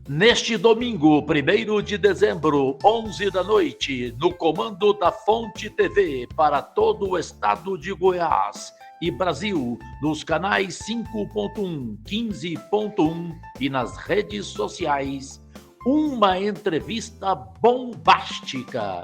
Neste domingo, 1º de dezembro, 11 da noite, no comando da Fonte TV para todo o estado de Goiás e Brasil, nos canais 5.1, 15.1 e nas redes sociais, uma entrevista bombástica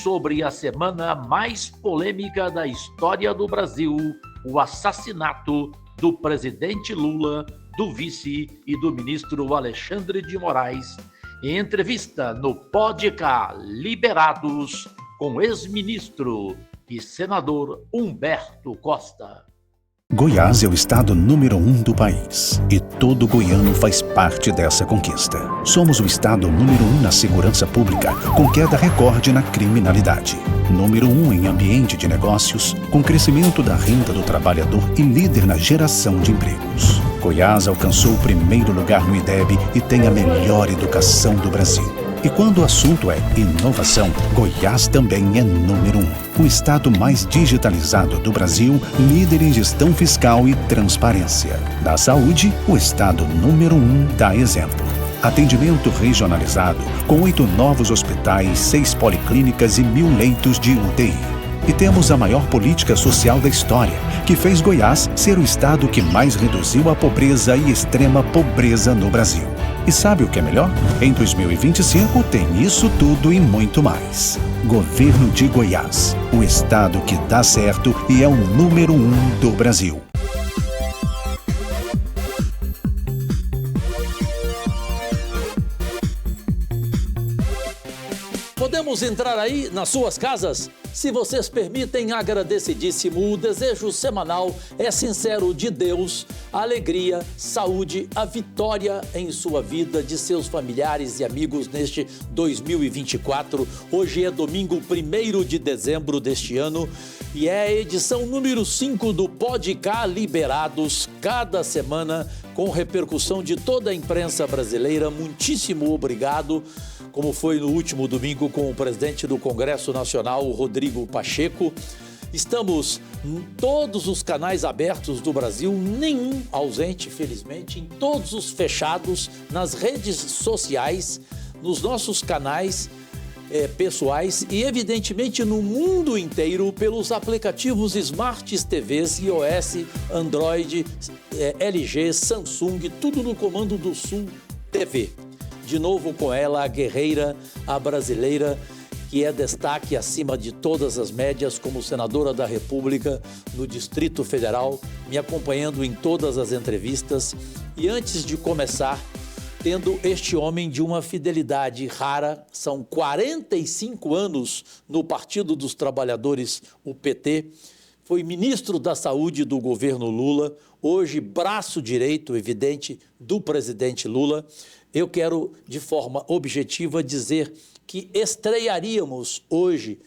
sobre a semana mais polêmica da história do Brasil, o assassinato do presidente Lula, do vice e do ministro Alexandre de Moraes, em entrevista no Podcast Liberados com ex-ministro e senador Humberto Costa. Goiás é o estado número 1 do país e todo goiano faz parte dessa conquista. Somos o estado número 1 na segurança pública, com queda recorde na criminalidade. Número 1 em ambiente de negócios, com crescimento da renda do trabalhador e líder na geração de empregos. Goiás alcançou o primeiro lugar no IDEB e tem a melhor educação do Brasil. E quando o assunto é inovação, Goiás também é número 1. O estado mais digitalizado do Brasil, líder em gestão fiscal e transparência. Na saúde, o estado número 1 dá exemplo. Atendimento regionalizado, com 8 novos hospitais, 6 policlínicas e 1.000 leitos de UTI. E temos a maior política social da história, que fez Goiás ser o estado que mais reduziu a pobreza e extrema pobreza no Brasil. E sabe o que é melhor? Em 2025 tem isso tudo e muito mais. Governo de Goiás, o estado que dá certo e é o número 1 do Brasil. Podemos entrar aí nas suas casas? Se vocês permitem, agradecidíssimo. O desejo semanal é sincero de Deus, a alegria, saúde, a vitória em sua vida, de seus familiares e amigos neste 2024. Hoje é domingo 1º de dezembro deste ano e é a edição número 5 do Podcast Liberados, cada semana com repercussão de toda a imprensa brasileira. Muitíssimo obrigado. Como foi no último domingo com o presidente do Congresso Nacional, Rodrigo Pacheco. Estamos em todos os canais abertos do Brasil, nenhum ausente, felizmente, em todos os fechados, nas redes sociais, nos nossos canais pessoais e, evidentemente, no mundo inteiro, pelos aplicativos Smart TVs, iOS, Android, LG, Samsung, tudo no comando do Sul TV. De novo com ela, a guerreira, a brasileira, que é destaque acima de todas as médias como senadora da República no Distrito Federal, me acompanhando em todas as entrevistas. E antes de começar, tendo este homem de uma fidelidade rara, são 45 anos no Partido dos Trabalhadores, o PT, foi ministro da Saúde do governo Lula, hoje braço direito, evidente, do presidente Lula. Eu quero, de forma objetiva, dizer que estrearíamos hoje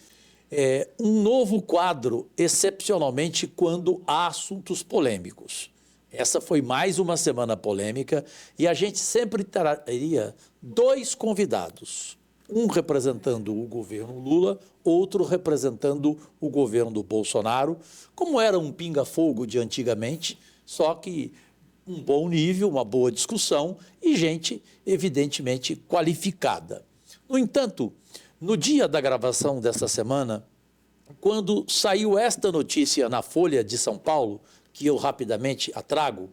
um novo quadro, excepcionalmente quando há assuntos polêmicos. Essa foi mais uma semana polêmica e a gente sempre teria 2 convidados, um representando o governo Lula, outro representando o governo Bolsonaro, como era um pinga-fogo de antigamente, só que um bom nível, uma boa discussão e gente, evidentemente, qualificada. No entanto, no dia da gravação dessa semana, quando saiu esta notícia na Folha de São Paulo, que eu rapidamente a trago,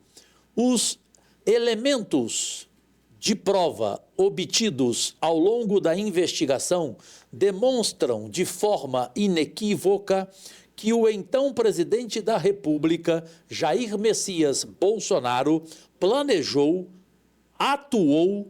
os elementos de prova obtidos ao longo da investigação demonstram de forma inequívoca que o então presidente da República, Jair Messias Bolsonaro, planejou, atuou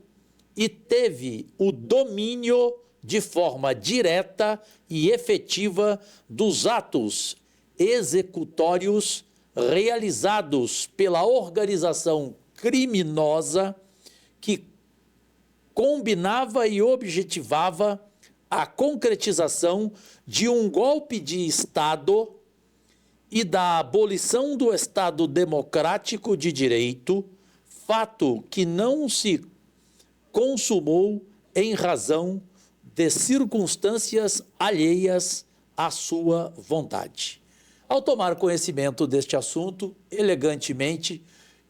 e teve o domínio de forma direta e efetiva dos atos executórios realizados pela organização criminosa que combinava e objetivava a concretização de um golpe de Estado e da abolição do Estado democrático de direito, fato que não se consumou em razão de circunstâncias alheias à sua vontade. Ao tomar conhecimento deste assunto, elegantemente,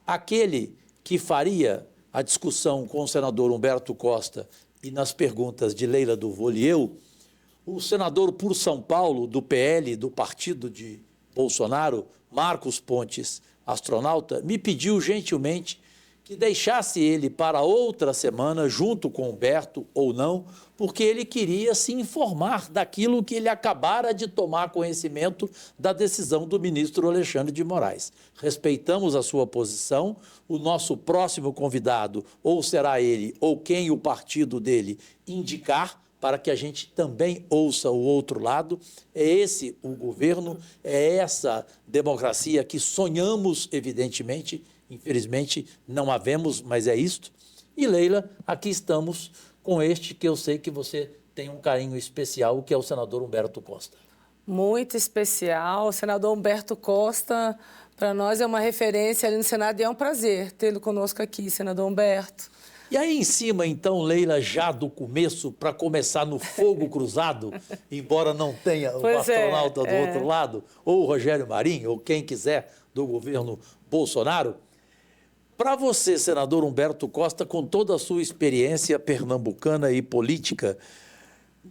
aquele que faria a discussão com o senador Humberto Costa e nas perguntas de Leila do Volieu, o senador por São Paulo, do PL, do partido de Bolsonaro, Marcos Pontes, astronauta, me pediu gentilmente que deixasse ele para outra semana, junto com Humberto ou não, porque ele queria se informar daquilo que ele acabara de tomar conhecimento da decisão do ministro Alexandre de Moraes. Respeitamos a sua posição, o nosso próximo convidado, ou será ele, ou quem o partido dele indicar, para que a gente também ouça o outro lado. É esse o governo, é essa democracia que sonhamos, evidentemente. Infelizmente, não havemos, mas é isto. E, Leila, aqui estamos com este que eu sei que você tem um carinho especial, que é o senador Humberto Costa. Muito especial. O senador Humberto Costa, para nós, é uma referência ali no Senado e é um prazer tê-lo conosco aqui, senador Humberto. E aí em cima, então, Leila, já do começo, para começar no fogo cruzado, embora não tenha o astronauta do outro lado, ou o Rogério Marinho, ou quem quiser do governo Bolsonaro, para você, senador Humberto Costa, com toda a sua experiência pernambucana e política,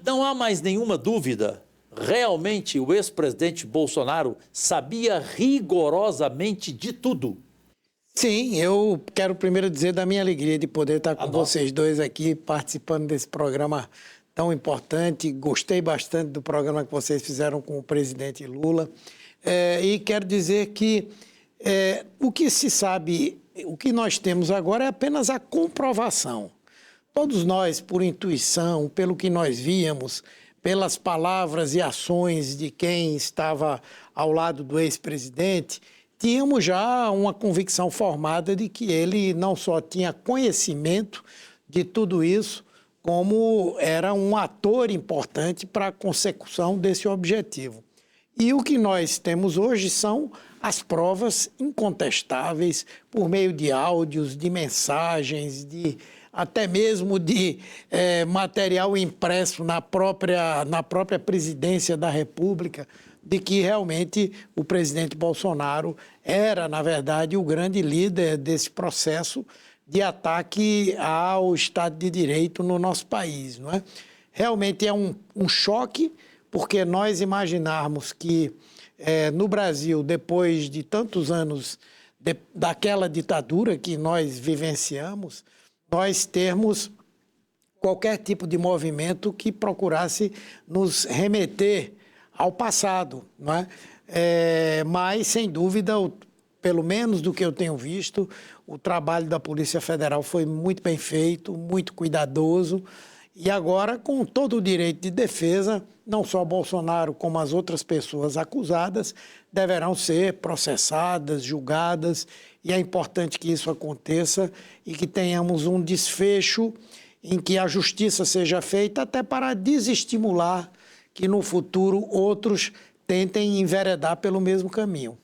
não há mais nenhuma dúvida, realmente o ex-presidente Bolsonaro sabia rigorosamente de tudo. Sim, eu quero primeiro dizer da minha alegria de poder estar com vocês dois aqui, participando desse programa tão importante. Gostei bastante do programa que vocês fizeram com o presidente Lula. E quero dizer que o que se sabe, o que nós temos agora é apenas a comprovação. Todos nós, por intuição, pelo que nós víamos, pelas palavras e ações de quem estava ao lado do ex-presidente, tínhamos já uma convicção formada de que ele não só tinha conhecimento de tudo isso, como era um ator importante para a consecução desse objetivo. E o que nós temos hoje são as provas incontestáveis, por meio de áudios, de mensagens, até mesmo de material impresso na própria presidência da República, de que realmente o presidente Bolsonaro era, na verdade, o grande líder desse processo de ataque ao Estado de Direito no nosso país, não é? Realmente é um choque, porque nós imaginarmos que no Brasil, depois de tantos anos daquela ditadura que nós vivenciamos, nós termos qualquer tipo de movimento que procurasse nos remeter ao passado, não é? Mas, sem dúvida, pelo menos do que eu tenho visto, o trabalho da Polícia Federal foi muito bem feito, muito cuidadoso, e agora, com todo o direito de defesa, não só Bolsonaro, como as outras pessoas acusadas, deverão ser processadas, julgadas, e é importante que isso aconteça e que tenhamos um desfecho em que a justiça seja feita até para desestimular que no futuro outros tentem enveredar pelo mesmo caminho.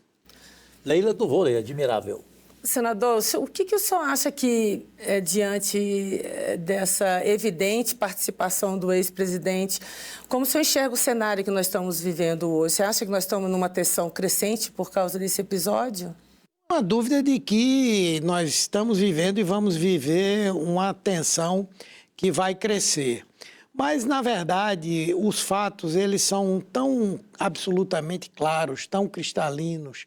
Leila do Vôlei, admirável. Senador, o que o senhor acha que, diante dessa evidente participação do ex-presidente, como o senhor enxerga o cenário que nós estamos vivendo hoje? Você acha que nós estamos numa tensão crescente por causa desse episódio? Não há dúvida de que nós estamos vivendo e vamos viver uma tensão que vai crescer. Mas, na verdade, os fatos eles são tão absolutamente claros, tão cristalinos,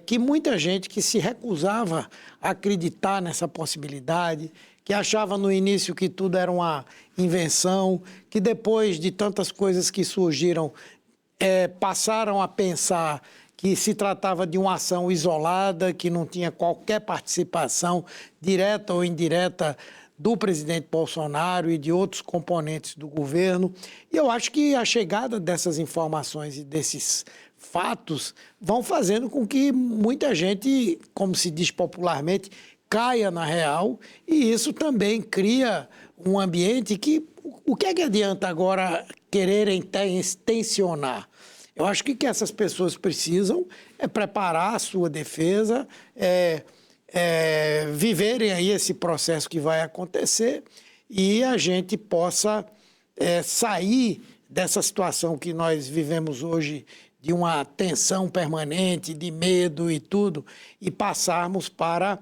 que muita gente que se recusava a acreditar nessa possibilidade, que achava no início que tudo era uma invenção, que depois de tantas coisas que surgiram, passaram a pensar que se tratava de uma ação isolada, que não tinha qualquer participação direta ou indireta do presidente Bolsonaro e de outros componentes do governo. E eu acho que a chegada dessas informações e desses fatos vão fazendo com que muita gente, como se diz popularmente, caia na real, e isso também cria um ambiente que... O que é que adianta agora quererem tensionar? Eu acho que o que essas pessoas precisam é preparar a sua defesa, viverem aí esse processo que vai acontecer e a gente possa sair dessa situação que nós vivemos hoje, de uma tensão permanente, de medo e tudo, e passarmos para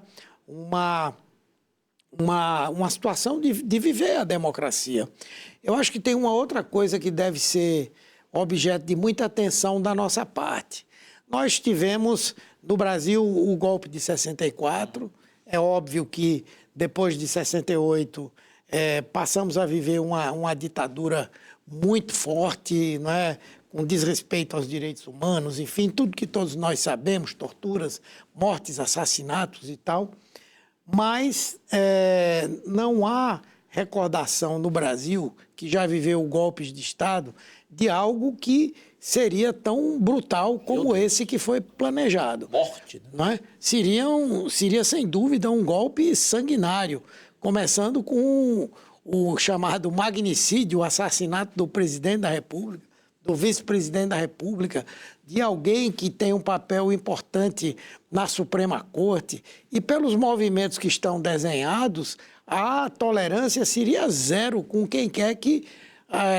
uma situação de viver a democracia. Eu acho que tem uma outra coisa que deve ser objeto de muita atenção da nossa parte. Nós tivemos no Brasil o golpe de 64, é óbvio que depois de 68 passamos a viver uma ditadura muito forte, não é? Com desrespeito aos direitos humanos, enfim, tudo que todos nós sabemos, torturas, mortes, assassinatos e tal. Mas não há recordação no Brasil, que já viveu golpes de Estado, de algo que seria tão brutal como esse que foi planejado. Morte, né? Não é? Seria, sem dúvida, um golpe sanguinário, começando com o chamado magnicídio, o assassinato do presidente da República, do vice-presidente da República, de alguém que tem um papel importante na Suprema Corte. E pelos movimentos que estão desenhados, a tolerância seria zero com quem quer que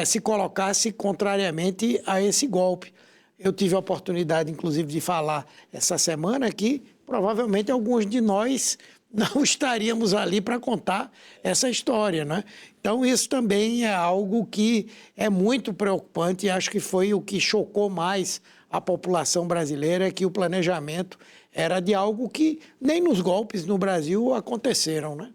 se colocasse contrariamente a esse golpe. Eu tive a oportunidade, inclusive, de falar essa semana que provavelmente alguns de nós não estaríamos ali para contar essa história, né? Então, isso também é algo que é muito preocupante e acho que foi o que chocou mais a população brasileira, que o planejamento era de algo que nem nos golpes no Brasil aconteceram, né?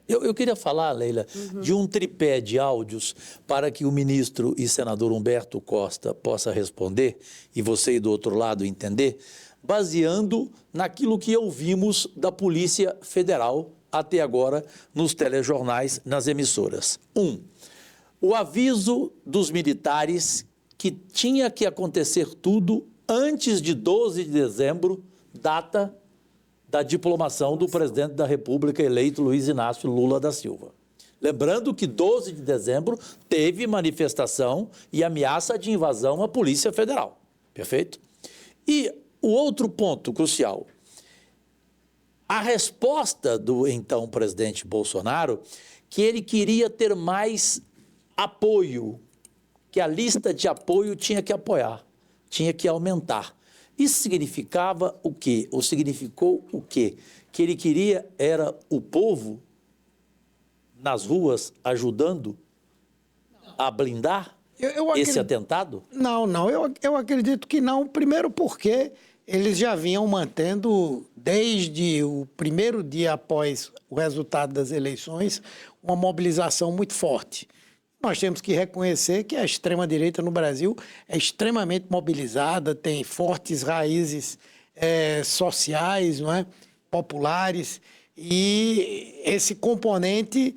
Eu queria falar, Leila, de um tripé de áudios para que o ministro e senador Humberto Costa possa responder e você aí do outro lado entender, baseando naquilo que ouvimos da Polícia Federal até agora nos telejornais, nas emissoras. O aviso dos militares que tinha que acontecer tudo antes de 12 de dezembro, data da diplomação do presidente da República eleito Luiz Inácio Lula da Silva. Lembrando que 12 de dezembro teve manifestação e ameaça de invasão à Polícia Federal. Perfeito? E o outro ponto crucial, a resposta do então presidente Bolsonaro, que ele queria ter mais apoio, que a lista de apoio tinha que apoiar, tinha que aumentar. Isso significava o quê? Ou significou o quê? Que ele queria era o povo nas ruas ajudando a blindar esse atentado? Não, eu acredito que não. Primeiro porque eles já vinham mantendo, desde o primeiro dia após o resultado das eleições, uma mobilização muito forte. Nós temos que reconhecer que a extrema-direita no Brasil é extremamente mobilizada, tem fortes raízes sociais, não é? Populares, e esse componente,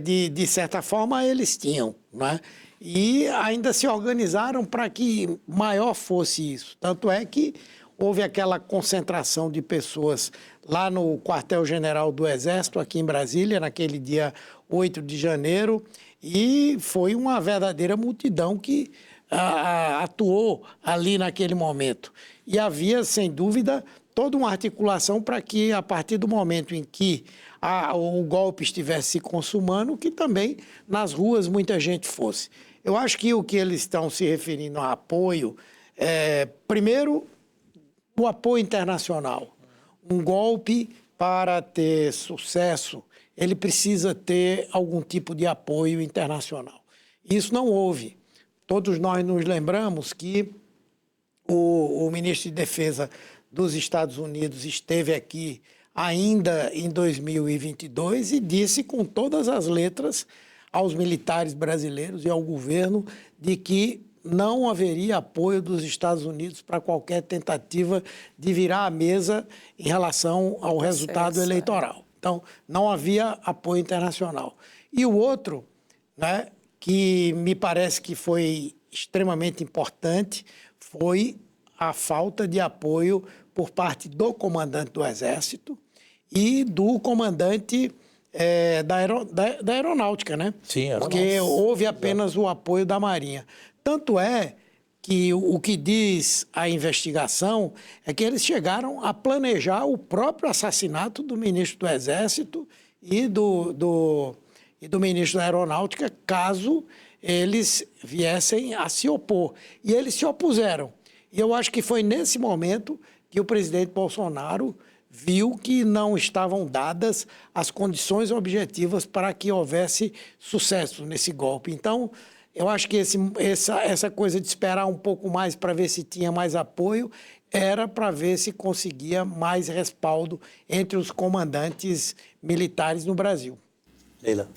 de certa forma, eles tinham, não é? E ainda se organizaram para que maior fosse isso. Tanto é que houve aquela concentração de pessoas lá no quartel-general do Exército, aqui em Brasília, naquele dia 8 de janeiro, e foi uma verdadeira multidão que atuou ali naquele momento. E havia, sem dúvida, toda uma articulação para que, a partir do momento em que o golpe estivesse se consumando, que também nas ruas muita gente fosse. Eu acho que o que eles estão se referindo a apoio primeiro, o apoio internacional. Um golpe, para ter sucesso, ele precisa ter algum tipo de apoio internacional. Isso não houve. Todos nós nos lembramos que o ministro de Defesa dos Estados Unidos esteve aqui ainda em 2022 e disse com todas as letras aos militares brasileiros e ao governo de que não haveria apoio dos Estados Unidos para qualquer tentativa de virar a mesa em relação ao resultado eleitoral. Então, não havia apoio internacional. E o outro, né, que me parece que foi extremamente importante, foi a falta de apoio por parte do comandante do Exército e do comandante da Aeronáutica, né? Sim, porque houve apenas o apoio da Marinha. Tanto é que o que diz a investigação é que eles chegaram a planejar o próprio assassinato do ministro do Exército e do ministro da Aeronáutica, caso eles viessem a se opor. E eles se opuseram. E eu acho que foi nesse momento que o presidente Bolsonaro viu que não estavam dadas as condições objetivas para que houvesse sucesso nesse golpe. Então, eu acho que essa coisa de esperar um pouco mais para ver se tinha mais apoio era para ver se conseguia mais respaldo entre os comandantes militares no Brasil. Leila.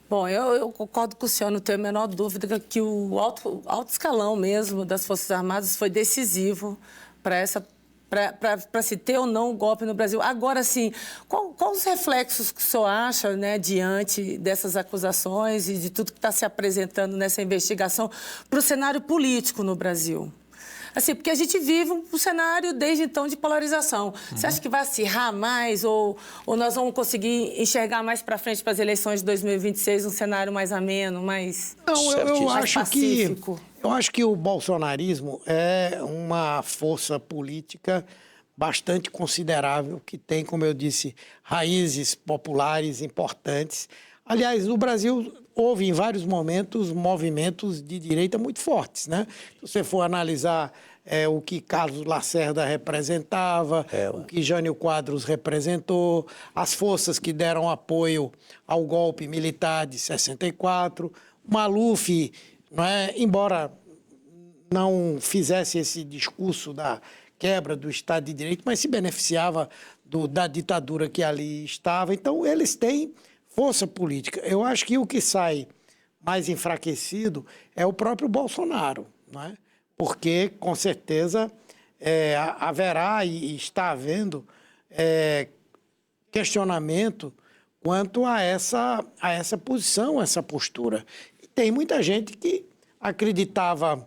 Bom, eu concordo com o senhor, não tenho a menor dúvida que o alto escalão mesmo das Forças Armadas foi decisivo para se ter ou não um golpe no Brasil. Agora, sim, quais os reflexos que o senhor acha, né, diante dessas acusações e de tudo que está se apresentando nessa investigação para o cenário político no Brasil? Assim, porque a gente vive um cenário, desde então, de polarização. Você acha que vai acirrar mais ou nós vamos conseguir enxergar mais para frente, para as eleições de 2026, um cenário mais ameno, mais pacífico? Eu acho que o bolsonarismo é uma força política bastante considerável, que tem, como eu disse, raízes populares importantes. Aliás, no Brasil houve em vários momentos movimentos de direita muito fortes, né? Se você for analisar o que Carlos Lacerda representava, o que Jânio Quadros representou, as forças que deram apoio ao golpe militar de 64, Maluf, não é? Embora não fizesse esse discurso da quebra do Estado de Direito, mas se beneficiava da ditadura que ali estava. Então, eles têm força política. Eu acho que o que sai mais enfraquecido é o próprio Bolsonaro, não é? Porque, com certeza, haverá e está havendo questionamento quanto a essa posição, essa postura. E tem muita gente que acreditava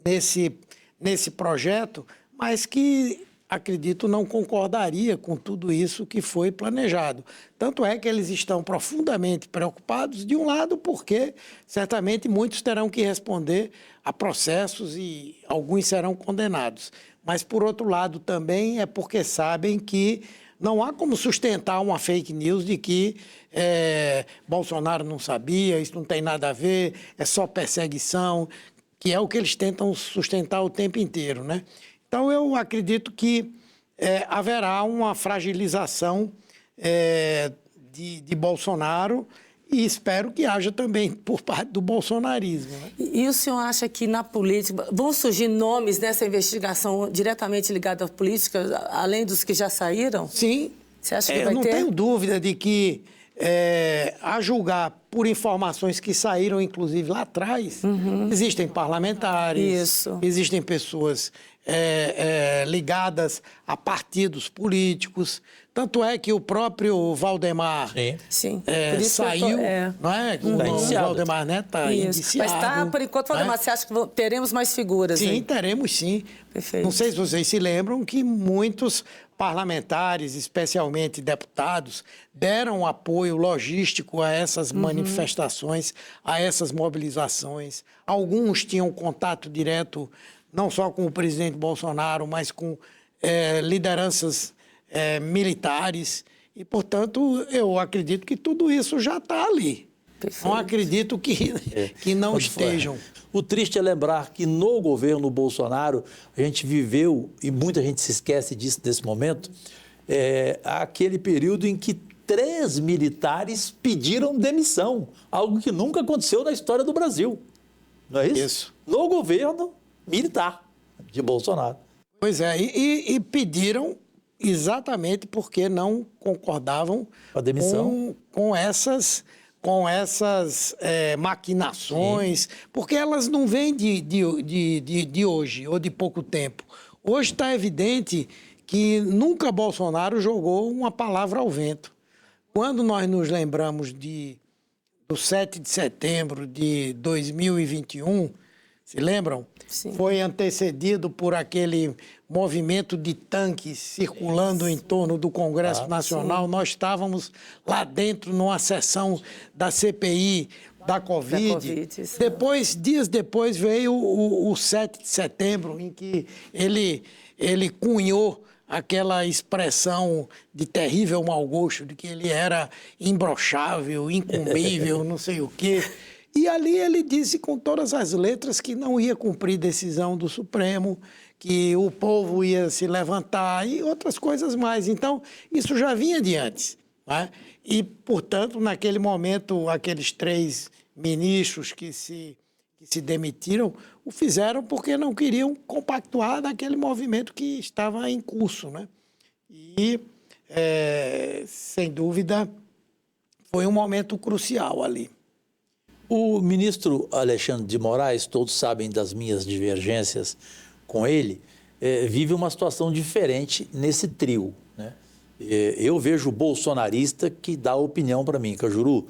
nesse projeto, mas que, acredito, não concordaria com tudo isso que foi planejado. Tanto é que eles estão profundamente preocupados, de um lado, porque certamente muitos terão que responder a processos e alguns serão condenados. Mas, por outro lado, também é porque sabem que não há como sustentar uma fake news de que Bolsonaro não sabia, isso não tem nada a ver, é só perseguição, que é o que eles tentam sustentar o tempo inteiro, né? Então, eu acredito que haverá uma fragilização de Bolsonaro e espero que haja também por parte do bolsonarismo, né? E o senhor acha que na política vão surgir nomes nessa investigação diretamente ligados à política, além dos que já saíram? Sim. Você acha que vai ter? Eu não tenho dúvida de que, a julgar por informações que saíram, inclusive, lá atrás, existem parlamentares, existem pessoas ligadas a partidos políticos. Tanto é que o próprio Valdemar saiu, não é? O Valdemar Neto está indiciado. Mas está, por enquanto, Valdemar, você acha que teremos mais figuras? Sim, aí? teremos sim. Perfeito. Não sei se vocês se lembram que muitos parlamentares, especialmente deputados, deram apoio logístico a essas manifestações, a essas mobilizações. Alguns tinham contato direto, não só com o presidente Bolsonaro, mas com lideranças militares. E, portanto, eu acredito que tudo isso já está ali. Perfeito. Não acredito que não estejam. O triste é lembrar que no governo Bolsonaro a gente viveu, e muita gente se esquece disso nesse momento, aquele período em que 3 militares pediram demissão, algo que nunca aconteceu na história do Brasil. Não é isso? Isso. No governo militar de Bolsonaro. Pois é, e pediram exatamente porque não concordavam a demissão com essas maquinações, porque elas não vêm de hoje ou de pouco tempo. Hoje está evidente que nunca Bolsonaro jogou uma palavra ao vento. Quando nós nos lembramos do 7 de setembro de 2021, se lembram? Sim. Foi antecedido por aquele movimento de tanques circulando em torno do Congresso Nacional. Sim. Nós estávamos lá dentro numa sessão da CPI da Covid. Dias depois veio o 7 de setembro, em que ele cunhou aquela expressão de terrível mau gosto, de que ele era imbrochável, incumbível, não sei o quê. E ali ele disse com todas as letras que não ia cumprir decisão do Supremo, que o povo ia se levantar e outras coisas mais. Então, isso já vinha de antes, né? E, portanto, naquele momento, aqueles 3 ministros que se demitiram o fizeram porque não queriam compactuar naquele movimento que estava em curso, né? E, sem dúvida, foi um momento crucial ali. O ministro Alexandre de Moraes, todos sabem das minhas divergências com ele, vive uma situação diferente nesse trio, né? Eu vejo o bolsonarista que dá opinião para mim, Cajuru,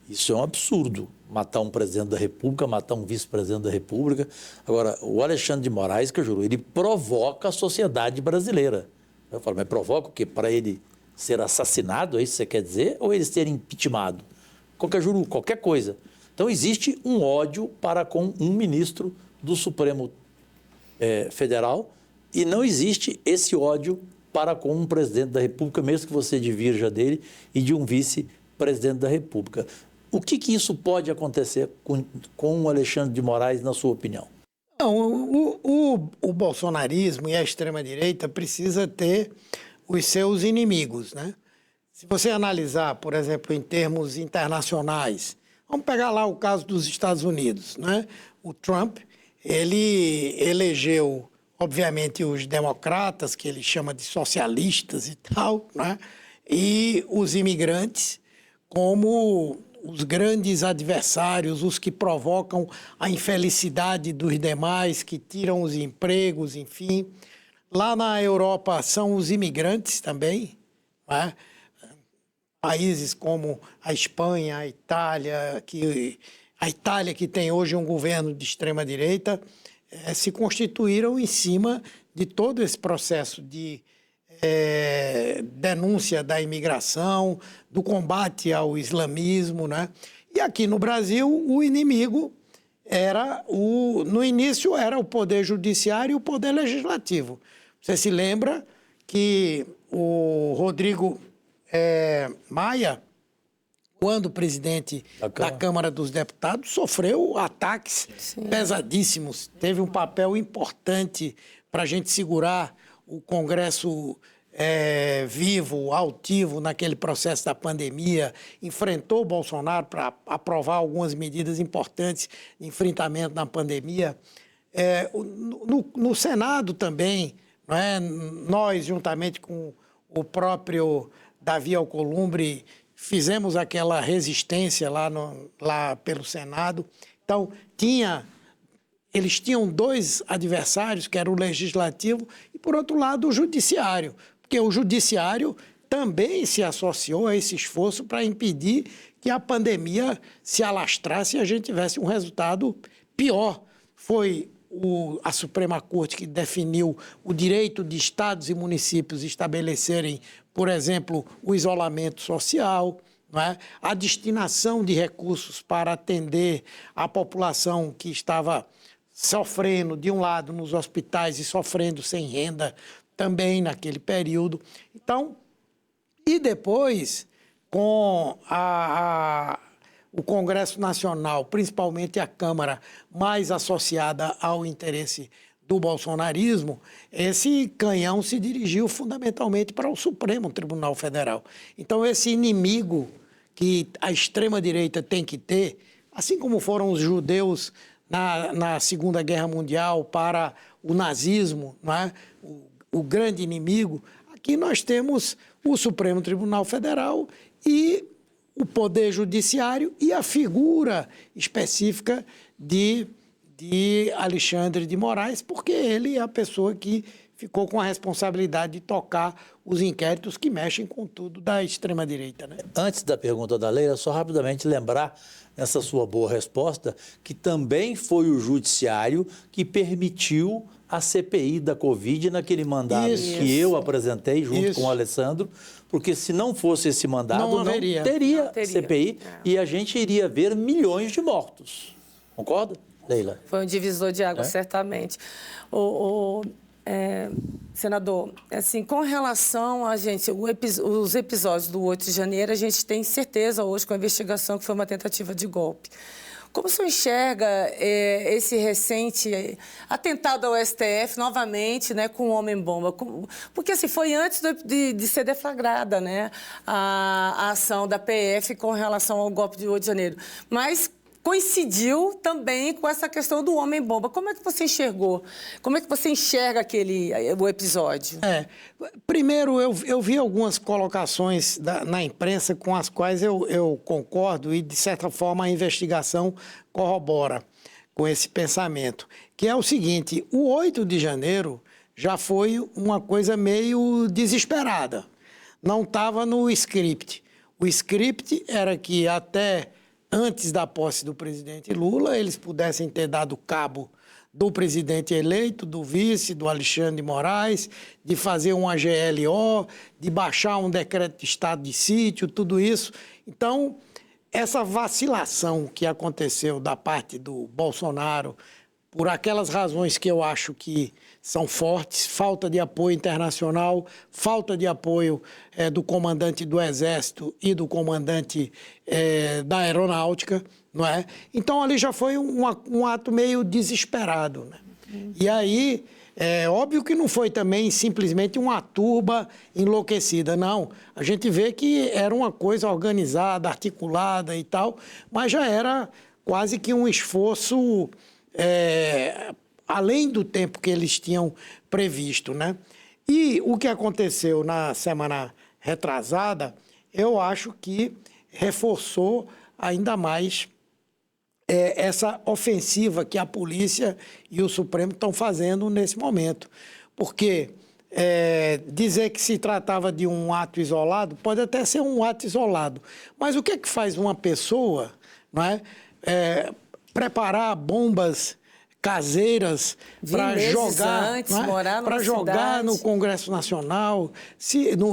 isso é um absurdo, matar um presidente da República, matar um vice-presidente da República. Agora, o Alexandre de Moraes, Cajuru, ele provoca a sociedade brasileira. Eu falo, mas provoca o quê? Para ele ser assassinado, é isso que você quer dizer? Ou ele ser impeachmentado? Cajuru, qualquer coisa. Então, existe um ódio para com um ministro do Supremo Federal e não existe esse ódio para com um presidente da República, mesmo que você divirja dele, e de um vice-presidente da República. O que isso pode acontecer com o Alexandre de Moraes, na sua opinião? Não, o bolsonarismo e a extrema-direita precisa ter os seus inimigos, né? Se você analisar, por exemplo, em termos internacionais, vamos pegar lá o caso dos Estados Unidos, né? O Trump, ele elegeu, obviamente, os democratas, que ele chama de socialistas e tal, né? E os imigrantes como os grandes adversários, os que provocam a infelicidade dos demais, que tiram os empregos, enfim. Lá na Europa são os imigrantes também, né? Países como a Espanha, a Itália, que tem hoje um governo de extrema-direita, se constituíram em cima de todo esse processo de denúncia da imigração, do combate ao islamismo, né? E aqui no Brasil, o inimigo no início era o Poder Judiciário e o Poder Legislativo. Você se lembra que o Rodrigo Maia, quando presidente da Câmara dos Deputados, sofreu ataques pesadíssimos. Teve um papel importante para a gente segurar o Congresso vivo, altivo, naquele processo da pandemia. Enfrentou o Bolsonaro para aprovar algumas medidas importantes de enfrentamento na pandemia. No Senado também, não é? Nós, juntamente com o próprio Davi Alcolumbre, fizemos aquela resistência lá pelo Senado. Então, eles tinham 2 adversários, que era o Legislativo e, por outro lado, o Judiciário. Porque o Judiciário também se associou a esse esforço para impedir que a pandemia se alastrasse e a gente tivesse um resultado pior. Foi a Suprema Corte que definiu o direito de estados e municípios estabelecerem, por exemplo, o isolamento social, não é? A destinação de recursos para atender a população que estava sofrendo, de um lado, nos hospitais e sofrendo sem renda também naquele período. Então, e depois, com o Congresso Nacional, principalmente a Câmara mais associada ao interesse do bolsonarismo, esse canhão se dirigiu fundamentalmente para o Supremo Tribunal Federal. Então, esse inimigo que a extrema-direita tem que ter, assim como foram os judeus na Segunda Guerra Mundial para o nazismo, não é? O grande inimigo, aqui nós temos o Supremo Tribunal Federal e o Poder Judiciário e a figura específica de Alexandre de Moraes, porque ele é a pessoa que ficou com a responsabilidade de tocar os inquéritos que mexem com tudo da extrema-direita, né? Antes da pergunta da Leila, só rapidamente lembrar, nessa sua boa resposta, que também foi o Judiciário que permitiu a CPI da Covid naquele mandato que eu apresentei junto com o Alessandro, porque se não fosse esse mandato, não teria CPI e a gente iria ver milhões de mortos. Concorda, Leila? Foi um divisor de água, certamente. Senador, assim, com relação a os episódios do 8 de janeiro, a gente tem certeza hoje com a investigação que foi uma tentativa de golpe. Como o senhor enxerga esse recente atentado ao STF, novamente, né, com o homem-bomba? Porque assim, foi antes de ser deflagrada, né, a ação da PF com relação ao golpe de 8 de janeiro. Mas coincidiu também com essa questão do homem-bomba. Como é que você enxergou? Como é que você enxerga o episódio? Primeiro, eu vi algumas colocações na imprensa com as quais eu concordo e, de certa forma, a investigação corrobora com esse pensamento, que é o seguinte: o 8 de janeiro já foi uma coisa meio desesperada. Não estava no script. O script era que até antes da posse do presidente Lula, eles pudessem ter dado cabo do presidente eleito, do vice, do Alexandre de Moraes, de fazer uma GLO, de baixar um decreto de estado de sítio, tudo isso. Então, essa vacilação que aconteceu da parte do Bolsonaro, por aquelas razões que eu acho que são fortes, falta de apoio internacional, falta de apoio do comandante do Exército e do comandante da Aeronáutica, não é? Então, ali já foi um ato meio desesperado, né? E aí, óbvio que não foi também simplesmente uma turba enlouquecida, não. A gente vê que era uma coisa organizada, articulada e tal, mas já era quase que um esforço além do tempo que eles tinham previsto, né? E o que aconteceu na semana retrasada, eu acho que reforçou ainda mais essa ofensiva que a polícia e o Supremo estão fazendo nesse momento. Porque dizer que se tratava de um ato isolado, pode até ser um ato isolado, mas o que é que faz uma pessoa, não é? Preparar bombas caseiras para jogar no Congresso Nacional,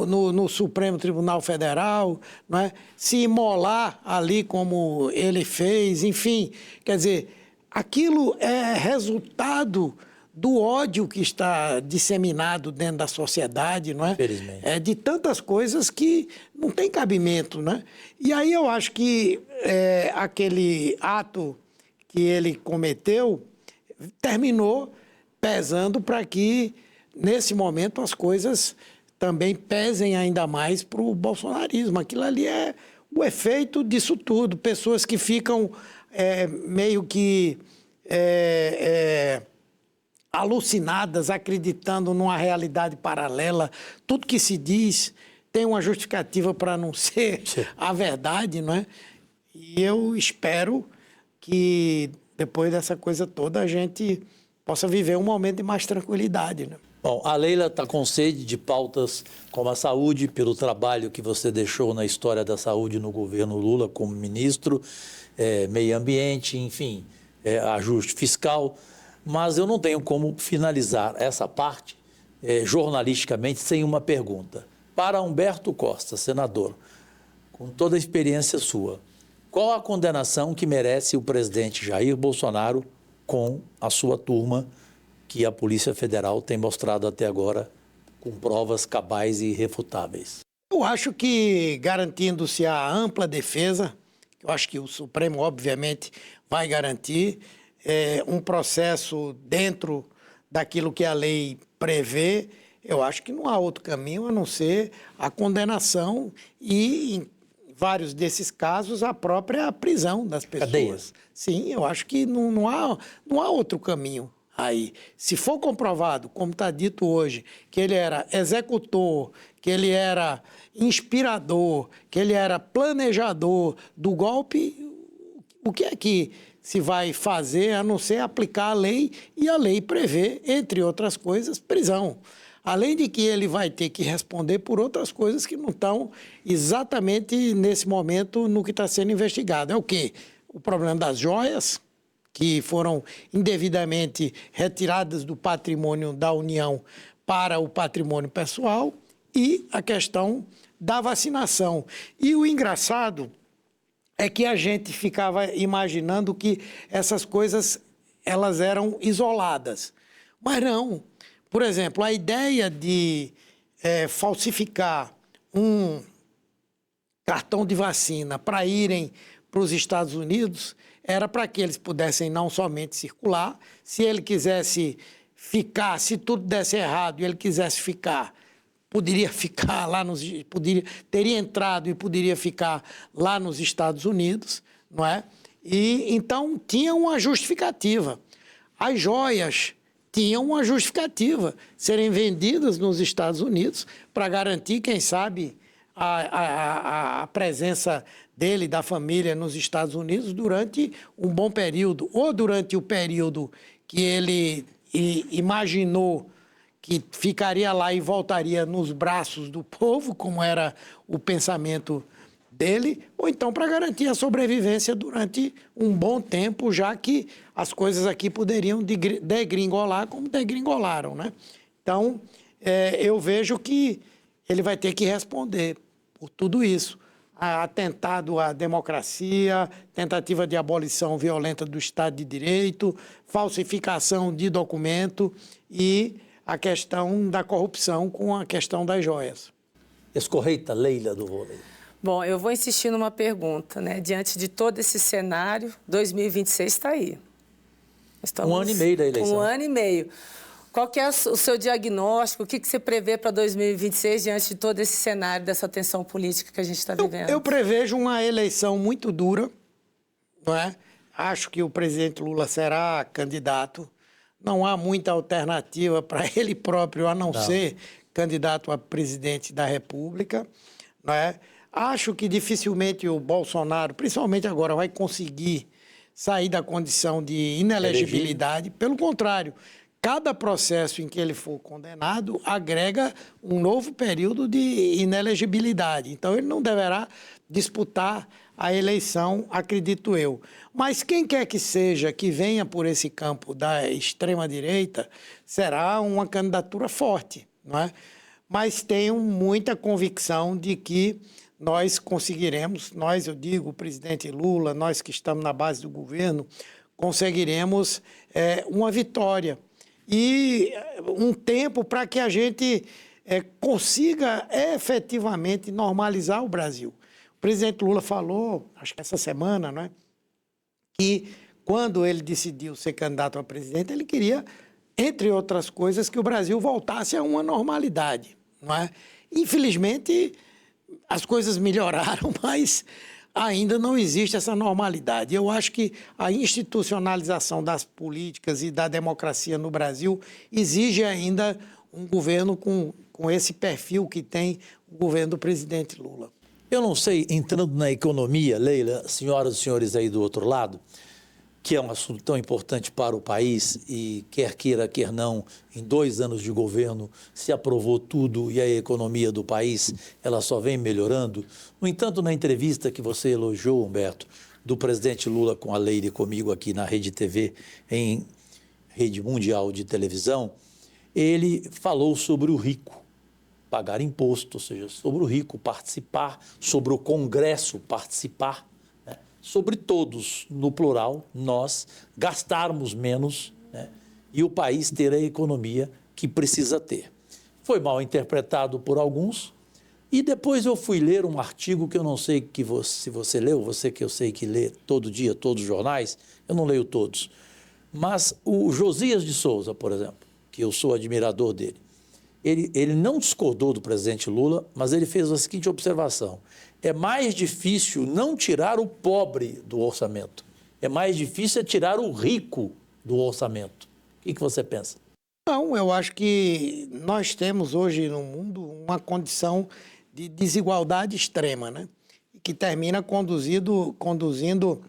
no Supremo Tribunal Federal, não é? Se imolar ali como ele fez, enfim. Quer dizer, aquilo é resultado do ódio que está disseminado dentro da sociedade, não é? Infelizmente. De tantas coisas que não tem cabimento, né? E aí eu acho que aquele ato que ele cometeu terminou pesando para que, nesse momento, as coisas também pesem ainda mais para o bolsonarismo. Aquilo ali é o efeito disso tudo. Pessoas que ficam meio que alucinadas, acreditando numa realidade paralela. Tudo que se diz tem uma justificativa para não ser a verdade, não é? E eu espero que, depois dessa coisa toda, a gente possa viver um momento de mais tranquilidade, né? Bom, a Leila está com sede de pautas como a saúde, pelo trabalho que você deixou na história da saúde no governo Lula como ministro, meio ambiente, enfim, ajuste fiscal. Mas eu não tenho como finalizar essa parte jornalisticamente sem uma pergunta. Para Humberto Costa, senador, com toda a experiência sua, qual a condenação que merece o presidente Jair Bolsonaro com a sua turma, que a Polícia Federal tem mostrado até agora com provas cabais e irrefutáveis? Eu acho que, garantindo-se a ampla defesa, eu acho que o Supremo, obviamente, vai garantir um processo dentro daquilo que a lei prevê, eu acho que não há outro caminho a não ser a condenação e, em vários desses casos, a própria prisão das pessoas. Cadeia. Sim, eu acho que não há outro caminho aí. Se for comprovado, como está dito hoje, que ele era executor, que ele era inspirador, que ele era planejador do golpe, o que é que se vai fazer a não ser aplicar a lei? E a lei prevê, entre outras coisas, prisão. Além de que ele vai ter que responder por outras coisas que não estão exatamente nesse momento no que está sendo investigado. É o quê? O problema das joias, que foram indevidamente retiradas do patrimônio da União para o patrimônio pessoal, e a questão da vacinação. E o engraçado é que a gente ficava imaginando que essas coisas elas eram isoladas. Mas não. Por exemplo, a ideia de falsificar um cartão de vacina para irem para os Estados Unidos era para que eles pudessem não somente circular, se ele quisesse ficar, se tudo desse errado e ele quisesse ficar, poderia ficar lá teria entrado e poderia ficar lá nos Estados Unidos, não é? E então tinha uma justificativa. As joias tinham uma justificativa, serem vendidas nos Estados Unidos para garantir, quem sabe, a presença dele, da família nos Estados Unidos durante um bom período, ou durante o período que ele imaginou que ficaria lá e voltaria nos braços do povo, como era o pensamento dele, ou então para garantir a sobrevivência durante um bom tempo, já que as coisas aqui poderiam degringolar como degringolaram, né? Então, eu vejo que ele vai ter que responder por tudo isso. Atentado à democracia, tentativa de abolição violenta do Estado de Direito, falsificação de documento e a questão da corrupção com a questão das joias. Escorreita Leila do vôlei. Bom, eu vou insistir numa pergunta, né? Diante de todo esse cenário, 2026 está aí. Um ano e meio da eleição. Um ano e meio. Qual que é o seu diagnóstico? O que você prevê para 2026 diante de todo esse cenário, dessa tensão política que a gente está vivendo? Eu prevejo uma eleição muito dura, não é? Acho que o presidente Lula será candidato. Não há muita alternativa para ele próprio a não ser candidato a presidente da República, não é? Acho que dificilmente o Bolsonaro, principalmente agora, vai conseguir sair da condição de inelegibilidade. Pelo contrário, cada processo em que ele for condenado agrega um novo período de inelegibilidade. Então, ele não deverá disputar a eleição, acredito eu. Mas quem quer que seja que venha por esse campo da extrema-direita, será uma candidatura forte, não é? Mas tenho muita convicção de que nós conseguiremos, eu digo, o presidente Lula, nós que estamos na base do governo, conseguiremos uma vitória. E um tempo para que a gente consiga efetivamente normalizar o Brasil. O presidente Lula falou, acho que essa semana, não é, que quando ele decidiu ser candidato a presidente, ele queria, entre outras coisas, que o Brasil voltasse a uma normalidade, não é? Infelizmente, as coisas melhoraram, mas ainda não existe essa normalidade. Eu acho que a institucionalização das políticas e da democracia no Brasil exige ainda um governo com esse perfil que tem o governo do presidente Lula. Eu não sei, entrando na economia, Leila, senhoras e senhores aí do outro lado, que é um assunto tão importante para o país e quer queira, quer não, em 2 anos de governo se aprovou tudo e a economia do país, ela só vem melhorando. No entanto, na entrevista que você elogiou, Humberto, do presidente Lula com a Leila e comigo aqui na Rede TV, em rede mundial de televisão, ele falou sobre o rico pagar imposto, ou seja, sobre o rico participar, sobre o Congresso participar, sobre todos, no plural, nós gastarmos menos, né, e o país ter a economia que precisa ter. Foi mal interpretado por alguns e depois eu fui ler um artigo que eu não sei se você leu, você que eu sei que lê todo dia, todos os jornais, eu não leio todos, mas o Josias de Souza, por exemplo, que eu sou admirador dele, ele não discordou do presidente Lula, mas ele fez a seguinte observação: é mais difícil não tirar o pobre do orçamento, é mais difícil tirar o rico do orçamento. O que você pensa? Não, eu acho que nós temos hoje no mundo uma condição de desigualdade extrema, né? Que termina conduzindo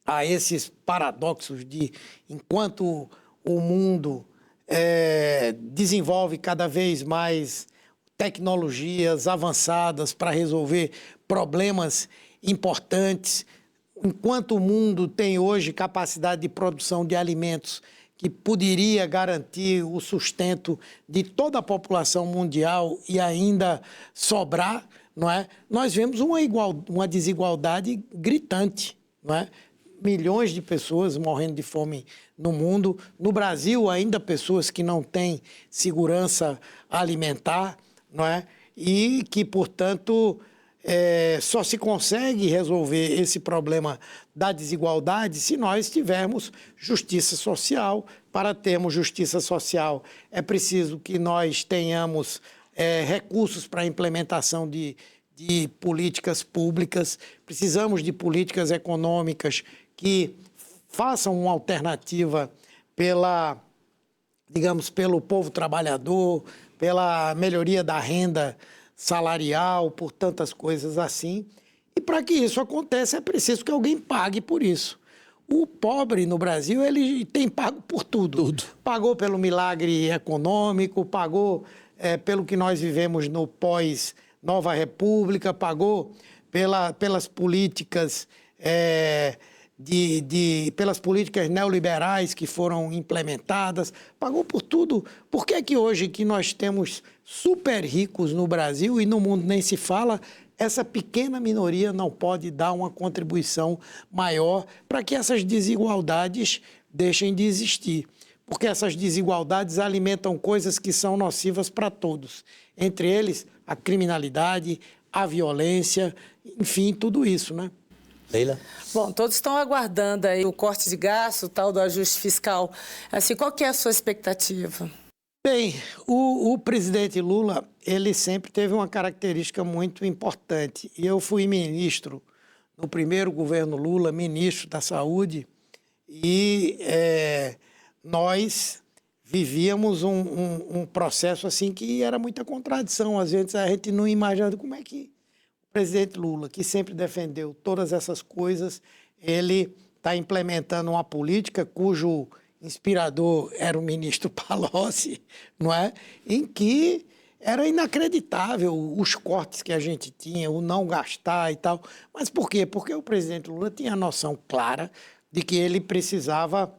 a esses paradoxos de, enquanto o mundo desenvolve cada vez mais tecnologias avançadas para resolver problemas importantes, enquanto o mundo tem hoje capacidade de produção de alimentos que poderia garantir o sustento de toda a população mundial e ainda sobrar, não é? Nós vemos uma desigualdade gritante, não é? Milhões de pessoas morrendo de fome no mundo. No Brasil, ainda pessoas que não têm segurança alimentar, não é? E que, portanto, só se consegue resolver esse problema da desigualdade se nós tivermos justiça social. Para termos justiça social, é preciso que nós tenhamos recursos para a implementação de políticas públicas, precisamos de políticas econômicas que façam uma alternativa pelo povo trabalhador, pela melhoria da renda salarial, por tantas coisas assim. E para que isso aconteça, é preciso que alguém pague por isso. O pobre no Brasil, ele tem pago por tudo. Pagou pelo milagre econômico, pagou pelo que nós vivemos no pós-Nova República, pagou pelas políticas pelas políticas neoliberais que foram implementadas, pagou por tudo. Por que é que hoje que nós temos super ricos no Brasil e no mundo nem se fala, essa pequena minoria não pode dar uma contribuição maior para que essas desigualdades deixem de existir? Porque essas desigualdades alimentam coisas que são nocivas para todos, entre eles a criminalidade, a violência, enfim, tudo isso, né? Leila? Bom, todos estão aguardando aí o corte de gasto, o tal do ajuste fiscal. Assim, qual que é a sua expectativa? Bem, o presidente Lula, ele sempre teve uma característica muito importante. E eu fui ministro no primeiro governo Lula, ministro da Saúde, e nós vivíamos um processo assim que era muita contradição. Às vezes a gente não imaginava como é que o presidente Lula, que sempre defendeu todas essas coisas, ele está implementando uma política cujo inspirador era o ministro Palocci, não é? Em que era inacreditável os cortes que a gente tinha, o não gastar e tal. Mas por quê? Porque o presidente Lula tinha a noção clara de que ele precisava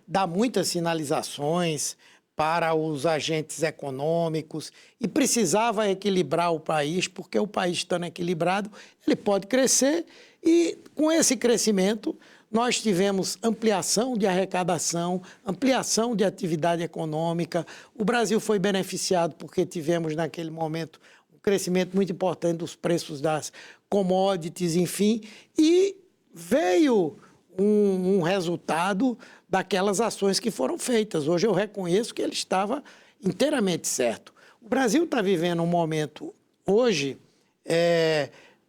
dar muitas sinalizações para os agentes econômicos e precisava equilibrar o país, porque o país estando equilibrado, ele pode crescer e, com esse crescimento, nós tivemos ampliação de arrecadação, ampliação de atividade econômica. O Brasil foi beneficiado porque tivemos, naquele momento, um crescimento muito importante dos preços das commodities, enfim, e veio um resultado daquelas ações que foram feitas. Hoje eu reconheço que ele estava inteiramente certo. O Brasil está vivendo um momento, hoje,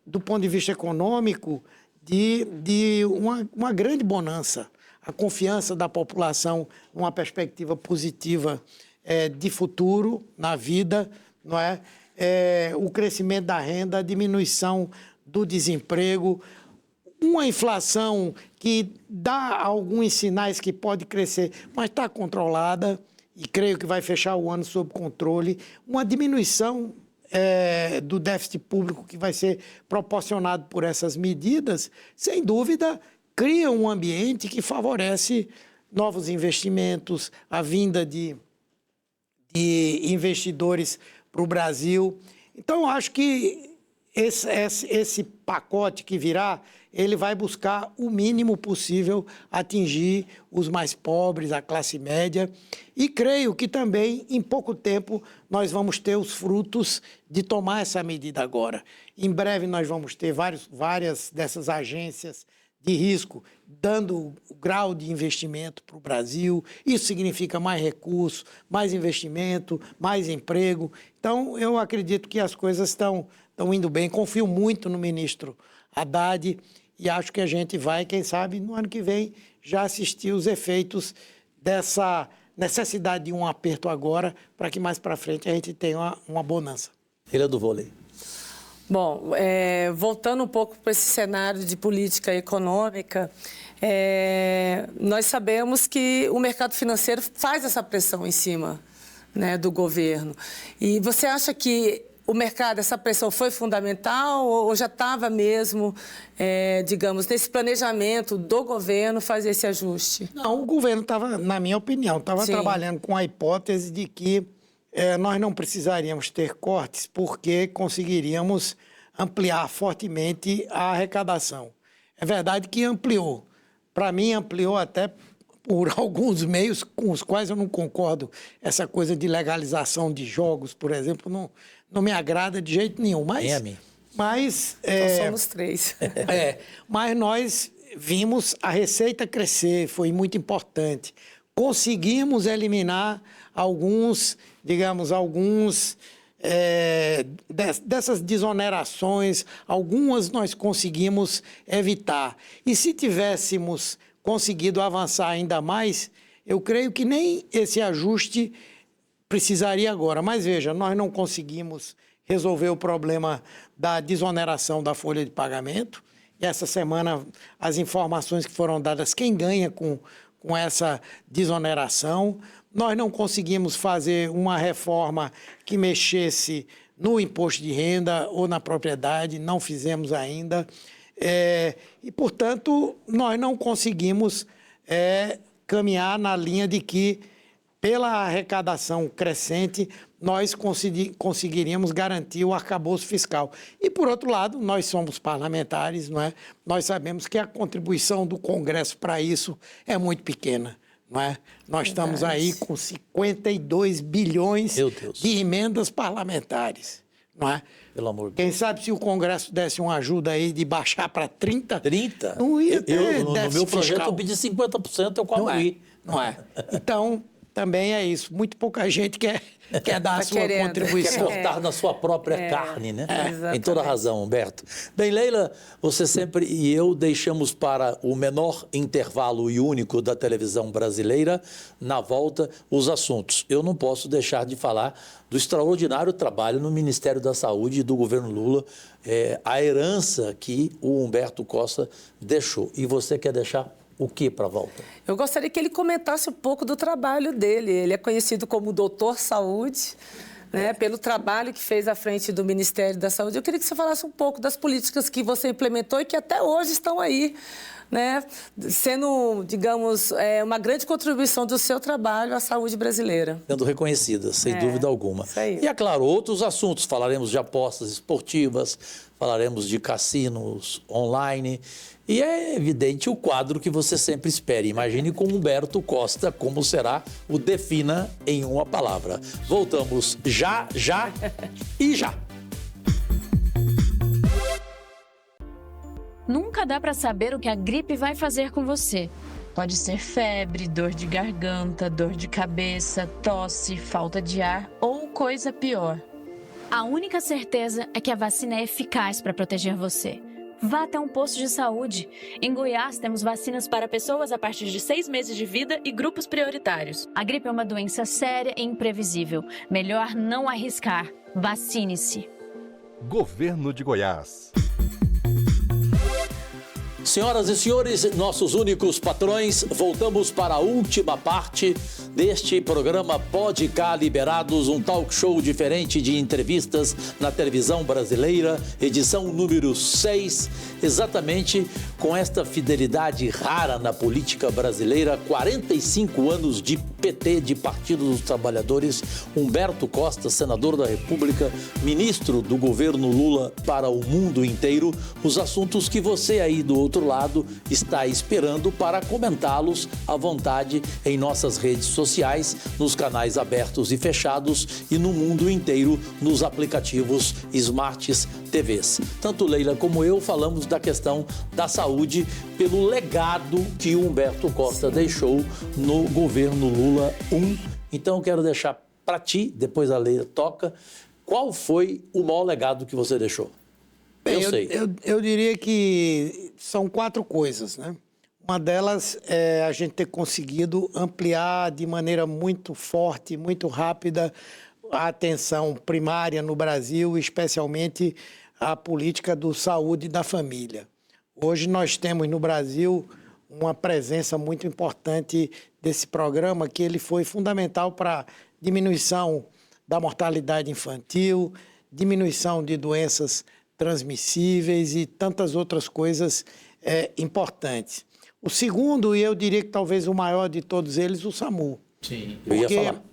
do ponto de vista econômico, de uma grande bonança. A confiança da população numa perspectiva positiva de futuro na vida, não é? O crescimento da renda, a diminuição do desemprego, uma inflação que dá alguns sinais que pode crescer, mas está controlada e creio que vai fechar o ano sob controle, uma diminuição do déficit público que vai ser proporcionado por essas medidas, sem dúvida, cria um ambiente que favorece novos investimentos, a vinda de investidores para o Brasil. Então, eu acho que esse pacote que virá, ele vai buscar o mínimo possível atingir os mais pobres, a classe média. E creio que também, em pouco tempo, nós vamos ter os frutos de tomar essa medida agora. Em breve, nós vamos ter várias dessas agências de risco dando o grau de investimento para o Brasil. Isso significa mais recursos, mais investimento, mais emprego. Então, eu acredito que as coisas estão indo bem. Confio muito no ministro Haddad e acho que a gente vai, quem sabe, no ano que vem, já assistir os efeitos dessa necessidade de um aperto agora, para que mais para frente a gente tenha uma bonança. Leila do Vôlei. Bom, voltando um pouco para esse cenário de política econômica, nós sabemos que o mercado financeiro faz essa pressão em cima, né, do governo. E você acha que o mercado, essa pressão foi fundamental ou já estava mesmo, digamos, nesse planejamento do governo fazer esse ajuste? Não, o governo estava, na minha opinião, estava trabalhando com a hipótese de que nós não precisaríamos ter cortes porque conseguiríamos ampliar fortemente a arrecadação. É verdade que ampliou. Para mim, ampliou até por alguns meios com os quais eu não concordo. Essa coisa de legalização de jogos, por exemplo, não me agrada de jeito nenhum. Nem a mim. Mas, Então somos três. mas nós vimos a receita crescer, foi muito importante. Conseguimos eliminar alguns, digamos, dessas desonerações, algumas nós conseguimos evitar. E se tivéssemos conseguido avançar ainda mais, eu creio que nem esse ajuste precisaria agora. Mas veja, nós não conseguimos resolver o problema da desoneração da folha de pagamento. E essa semana, as informações que foram dadas, quem ganha com essa desoneração. Nós não conseguimos fazer uma reforma que mexesse no imposto de renda ou na propriedade, não fizemos ainda. E, portanto, nós não conseguimos caminhar na linha de que, pela arrecadação crescente, nós conseguiríamos garantir o arcabouço fiscal. E, por outro lado, nós somos parlamentares, não é? Nós sabemos que a contribuição do Congresso para isso é muito pequena, não é? Nós estamos aí com 52 bilhões de emendas parlamentares, não é? Pelo amor de Deus. Quem sabe se o Congresso desse uma ajuda aí de baixar para 30? 30? Não ia ter no meu projeto fiscal. eu pedi 50%, eu concluí. Não é? Então, também é isso. Muito pouca gente quer dar a sua contribuição. Quer cortar na sua própria carne, né? Tem toda a exatamente. razão, Humberto. Bem, Leila, você sempre e eu deixamos para o menor intervalo e único da televisão brasileira, na volta, os assuntos. Eu não posso deixar de falar do extraordinário trabalho no Ministério da Saúde e do governo Lula, a herança que o Humberto Costa deixou. E você quer deixar o que para a volta? Eu gostaria que ele comentasse um pouco do trabalho dele. Ele é conhecido como Doutor Saúde, né, pelo trabalho que fez à frente do Ministério da Saúde. Eu queria que você falasse um pouco das políticas que você implementou e que até hoje estão aí, né, sendo, digamos, uma grande contribuição do seu trabalho à saúde brasileira. Sendo reconhecida, sem dúvida alguma. Isso aí. E, é claro, outros assuntos. Falaremos de apostas esportivas, falaremos de cassinos online. E é evidente o quadro que você sempre espera. Imagine com Humberto Costa como será o Defina em uma palavra. Voltamos já e já. Nunca dá para saber o que a gripe vai fazer com você. Pode ser febre, dor de garganta, dor de cabeça, tosse, falta de ar ou coisa pior. A única certeza é que a vacina é eficaz para proteger você. Vá até um posto de saúde. Em Goiás, temos vacinas para pessoas a partir de 6 meses de vida e grupos prioritários. A gripe é uma doença séria e imprevisível. Melhor não arriscar. Vacine-se. Governo de Goiás. Senhoras e senhores, nossos únicos patrões, voltamos para a última parte deste programa Pode Cá Liberados, um talk show diferente de entrevistas na televisão brasileira, edição número 6, exatamente com esta fidelidade rara na política brasileira, 45 anos de PT, de Partido dos Trabalhadores, Humberto Costa, senador da República, ministro do governo Lula para o mundo inteiro, os assuntos que você aí do outro lado está esperando para comentá-los à vontade em nossas redes sociais, nos canais abertos e fechados e no mundo inteiro nos aplicativos Smarts TVs. Tanto Leila como eu falamos da questão da saúde pelo legado que o Humberto Costa deixou no governo Lula 1. Então eu quero deixar para ti, depois a Leila toca, qual foi o maior legado que você deixou? Eu diria que são 4 coisas, né? Uma delas é a gente ter conseguido ampliar de maneira muito forte, muito rápida, a atenção primária no Brasil, especialmente a política do saúde da família. Hoje nós temos no Brasil uma presença muito importante desse programa, que ele foi fundamental para a diminuição da mortalidade infantil, diminuição de doenças transmissíveis e tantas outras coisas importantes. O segundo, e eu diria que talvez o maior de todos eles, o SAMU. Sim, eu ia falar.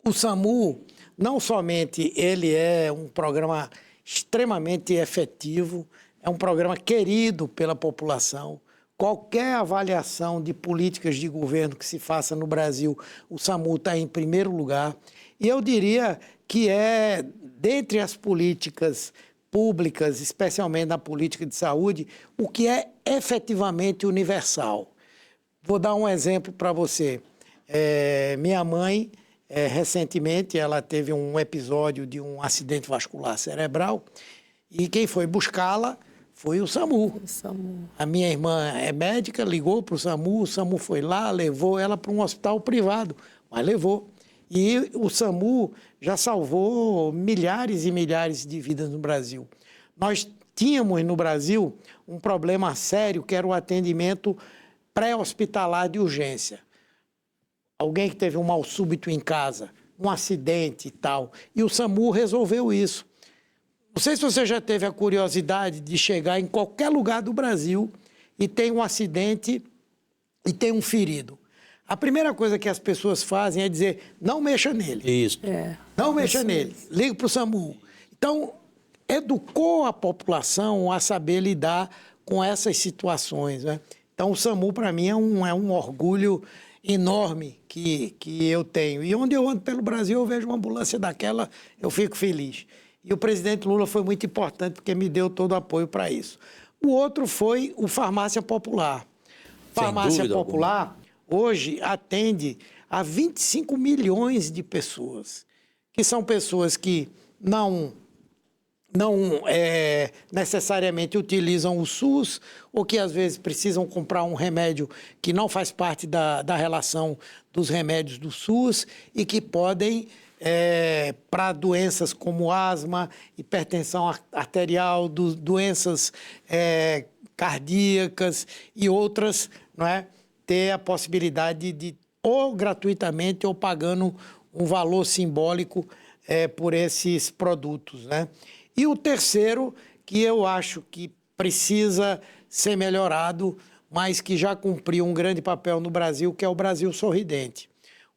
O SAMU, não somente ele é um programa extremamente efetivo, é um programa querido pela população, qualquer avaliação de políticas de governo que se faça no Brasil, o SAMU está em primeiro lugar. E eu diria que dentre as políticas públicas, especialmente na política de saúde, o que é efetivamente universal. Vou dar um exemplo para você. Minha mãe, recentemente, ela teve um episódio de um acidente vascular cerebral e quem foi buscá-la foi o SAMU. A minha irmã é médica, ligou para o SAMU foi lá, levou ela para um hospital privado, mas levou. E o SAMU já salvou milhares e milhares de vidas no Brasil. Nós tínhamos no Brasil um problema sério, que era o atendimento pré-hospitalar de urgência. Alguém que teve um mal súbito em casa, um acidente e tal. E o SAMU resolveu isso. Não sei se você já teve a curiosidade de chegar em qualquer lugar do Brasil e tem um acidente e tem um ferido. A primeira coisa que as pessoas fazem é dizer, não mexa nele. Isso. Não mexa nele. Liga para o SAMU. Então, educou a população a saber lidar com essas situações, né? Então, o SAMU, para mim, é um orgulho enorme que eu tenho. E onde eu ando pelo Brasil, eu vejo uma ambulância daquela, eu fico feliz. E o presidente Lula foi muito importante, porque me deu todo o apoio para isso. O outro foi o Farmácia Popular. Farmácia Popular, hoje, atende a 25 milhões de pessoas, que são pessoas que não necessariamente utilizam o SUS ou que, às vezes, precisam comprar um remédio que não faz parte da relação dos remédios do SUS e que podem, para doenças como asma, hipertensão arterial, doenças cardíacas e outras, não é? Ter a possibilidade de, ou gratuitamente, ou pagando um valor simbólico por esses produtos, né? E o terceiro, que eu acho que precisa ser melhorado, mas que já cumpriu um grande papel no Brasil, que é o Brasil Sorridente.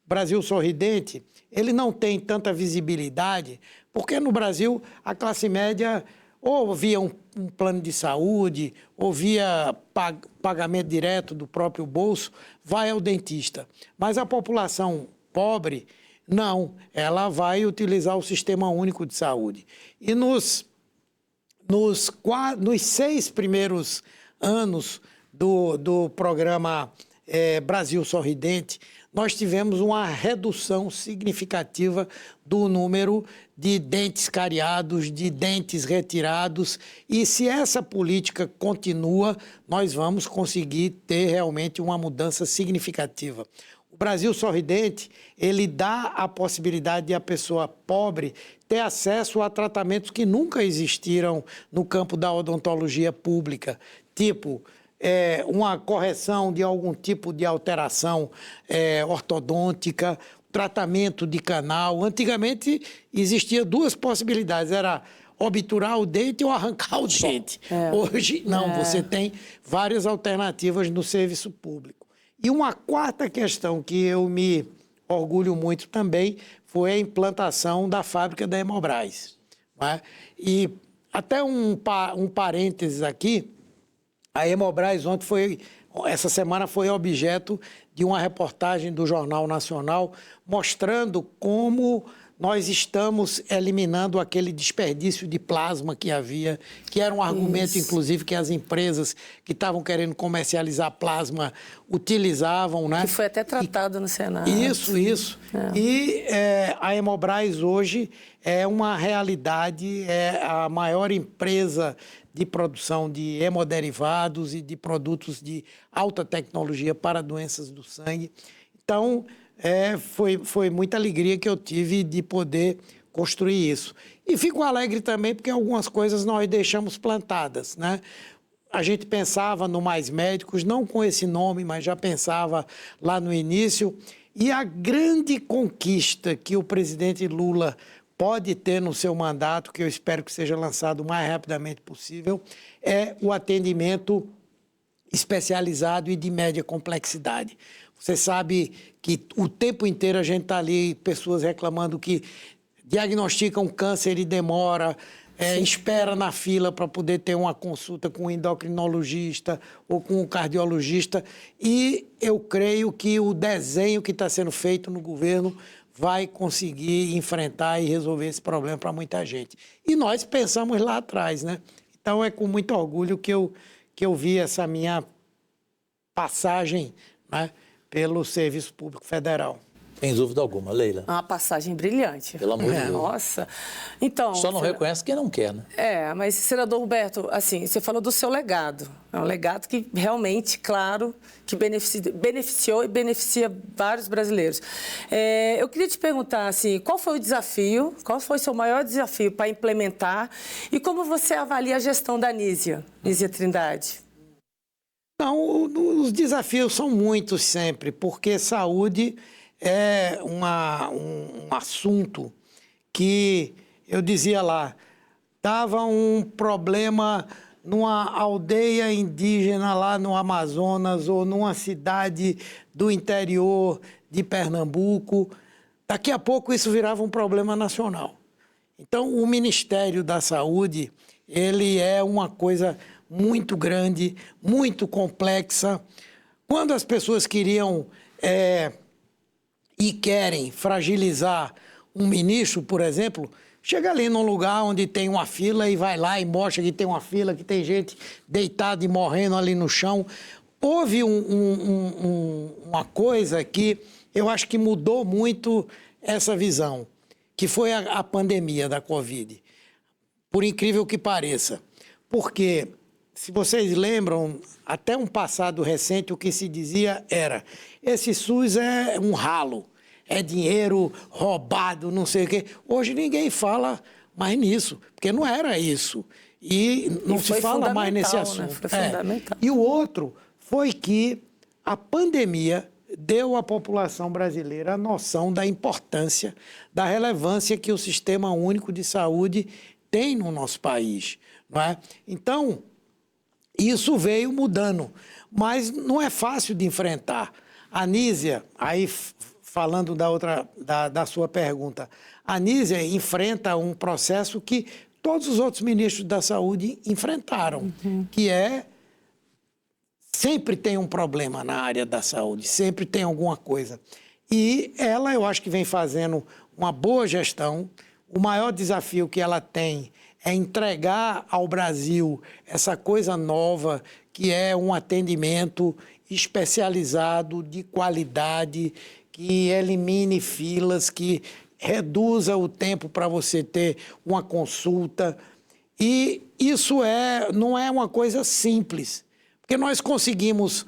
O Brasil Sorridente, ele não tem tanta visibilidade, porque no Brasil a classe média ou via um plano de saúde, ou via pagamento direto do próprio bolso, vai ao dentista. Mas a população pobre, não, ela vai utilizar o Sistema Único de Saúde. E nos 6 primeiros anos do programa Brasil Sorridente, nós tivemos uma redução significativa do número de dentes cariados, de dentes retirados. E se essa política continua, nós vamos conseguir ter realmente uma mudança significativa. O Brasil Sorridente, ele dá a possibilidade de a pessoa pobre ter acesso a tratamentos que nunca existiram no campo da odontologia pública, tipo uma correção de algum tipo de alteração ortodôntica, tratamento de canal. Antigamente existia 2 possibilidades, era obturar o dente ou arrancar o dente. Hoje, não, você tem várias alternativas no serviço público. E uma quarta questão que eu me orgulho muito também foi a implantação da fábrica da Hemobras, né? E até um parênteses aqui, a Hemobras essa semana foi objeto de uma reportagem do Jornal Nacional mostrando como nós estamos eliminando aquele desperdício de plasma que havia, que era um argumento, inclusive, que as empresas que estavam querendo comercializar plasma utilizavam, né? Que foi até tratado no Senado. Isso. E a Hemobras hoje é uma realidade, é a maior empresa de produção de hemoderivados e de produtos de alta tecnologia para doenças do sangue. Então, foi muita alegria que eu tive de poder construir isso. E fico alegre também porque algumas coisas nós deixamos plantadas, né? A gente pensava no Mais Médicos, não com esse nome, mas já pensava lá no início. E a grande conquista que o presidente Lula pode ter no seu mandato, que eu espero que seja lançado o mais rapidamente possível, é o atendimento especializado e de média complexidade. Você sabe que o tempo inteiro a gente está ali, pessoas reclamando que diagnosticam câncer e demora, espera na fila para poder ter uma consulta com um endocrinologista ou com um cardiologista. E eu creio que o desenho que está sendo feito no governo vai conseguir enfrentar e resolver esse problema para muita gente. E nós pensamos lá atrás, né? Então é com muito orgulho que eu vi essa minha passagem, né, pelo Serviço Público Federal. Sem dúvida alguma, Leila. Uma passagem brilhante. Pelo amor de Deus. Nossa. Então, Só não reconhece quem não quer, né? Mas, senador Roberto, assim, você falou do seu legado. É um legado que realmente, claro, que beneficiou e beneficia vários brasileiros. Eu queria te perguntar, assim, qual foi o seu maior desafio para implementar e como você avalia a gestão da Nízia Trindade? Não, os desafios são muitos sempre, porque saúde é um assunto que, eu dizia lá, dava um problema numa aldeia indígena lá no Amazonas ou numa cidade do interior de Pernambuco. Daqui a pouco isso virava um problema nacional. Então, o Ministério da Saúde, ele é uma coisa muito grande, muito complexa. Quando as pessoas queriam e querem fragilizar um ministro, por exemplo, chega ali num lugar onde tem uma fila e vai lá e mostra que tem uma fila, que tem gente deitada e morrendo ali no chão. Houve uma coisa que eu acho que mudou muito essa visão, que foi a pandemia da Covid, por incrível que pareça. Porque, se vocês lembram, até um passado recente, o que se dizia era: esse SUS é um ralo, é dinheiro roubado, não sei o quê. Hoje ninguém fala mais nisso, porque não era isso. E não se fala mais nesse assunto. Né? Foi fundamental. E o outro foi que a pandemia deu à população brasileira a noção da importância, da relevância que o Sistema Único de Saúde tem no nosso país, não é? Então, isso veio mudando, mas não é fácil de enfrentar. A Nízia, aí falando da sua pergunta, a Nízia enfrenta um processo que todos os outros ministros da saúde enfrentaram, que é, sempre tem um problema na área da saúde, sempre tem alguma coisa. E ela, eu acho que vem fazendo uma boa gestão. O maior desafio que ela tem é entregar ao Brasil essa coisa nova, que é um atendimento especializado, de qualidade, que elimine filas, que reduza o tempo para você ter uma consulta. E isso não é uma coisa simples, porque nós conseguimos,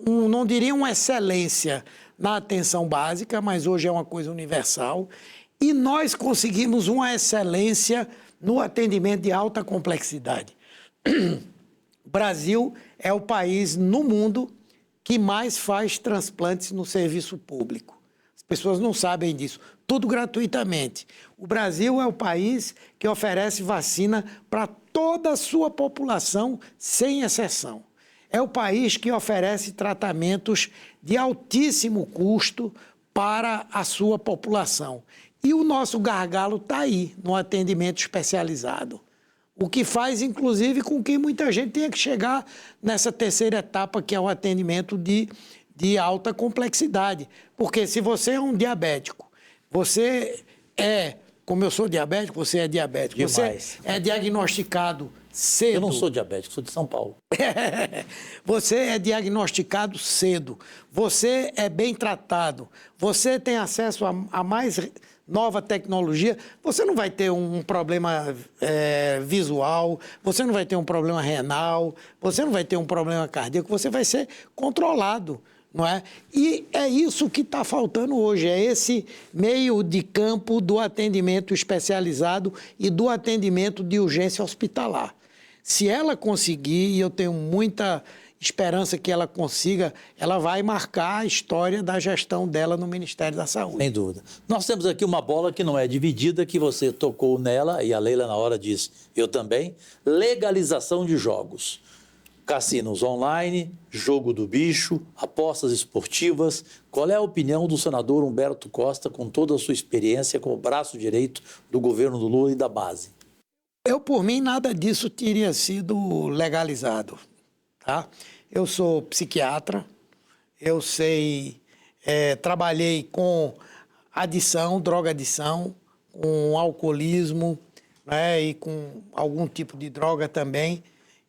não diria uma excelência na atenção básica, mas hoje é uma coisa universal, e nós conseguimos uma excelência no atendimento de alta complexidade. O Brasil é o país no mundo que mais faz transplantes no serviço público. As pessoas não sabem disso. Tudo gratuitamente. O Brasil é o país que oferece vacina para toda a sua população, sem exceção. É o país que oferece tratamentos de altíssimo custo para a sua população. E o nosso gargalo está aí, no atendimento especializado. O que faz, inclusive, com que muita gente tenha que chegar nessa terceira etapa, que é o atendimento de alta complexidade. Porque se você é um diabético, você como eu sou diabético, você é diabético. Demais. Você é diagnosticado cedo. Eu não sou diabético, sou de São Paulo. Você é diagnosticado cedo. Você é bem tratado. Você tem acesso a mais nova tecnologia. Você não vai ter um problema visual, você não vai ter um problema renal, você não vai ter um problema cardíaco, você vai ser controlado, não é? E é isso que está faltando hoje, é esse meio de campo do atendimento especializado e do atendimento de urgência hospitalar. Se ela conseguir, e eu tenho muita esperança que ela consiga, ela vai marcar a história da gestão dela no Ministério da Saúde. Sem dúvida. Nós temos aqui uma bola que não é dividida, que você tocou nela, e a Leila na hora diz, eu também, legalização de jogos. Cassinos online, jogo do bicho, apostas esportivas. Qual é a opinião do senador Humberto Costa, com toda a sua experiência como braço direito do governo do Lula e da base? Eu, por mim, nada disso teria sido legalizado, tá? Eu sou psiquiatra, eu sei, trabalhei com adição, droga adição, com alcoolismo, né, e com algum tipo de droga também.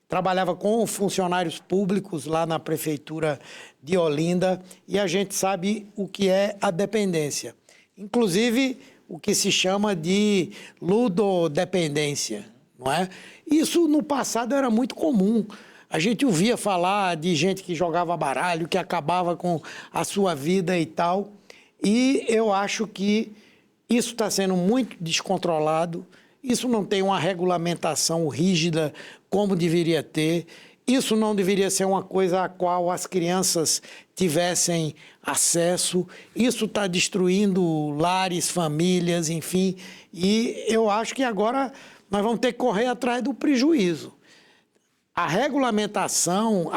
Trabalhava com funcionários públicos lá na prefeitura de Olinda e a gente sabe o que é a dependência. Inclusive, o que se chama de ludodependência, não é? Isso no passado era muito comum. A gente ouvia falar de gente que jogava baralho, que acabava com a sua vida e tal. E eu acho que isso está sendo muito descontrolado. Isso não tem uma regulamentação rígida como deveria ter. Isso não deveria ser uma coisa a qual as crianças tivessem acesso. Isso está destruindo lares, famílias, enfim. E eu acho que agora nós vamos ter que correr atrás do prejuízo. A regulamentação,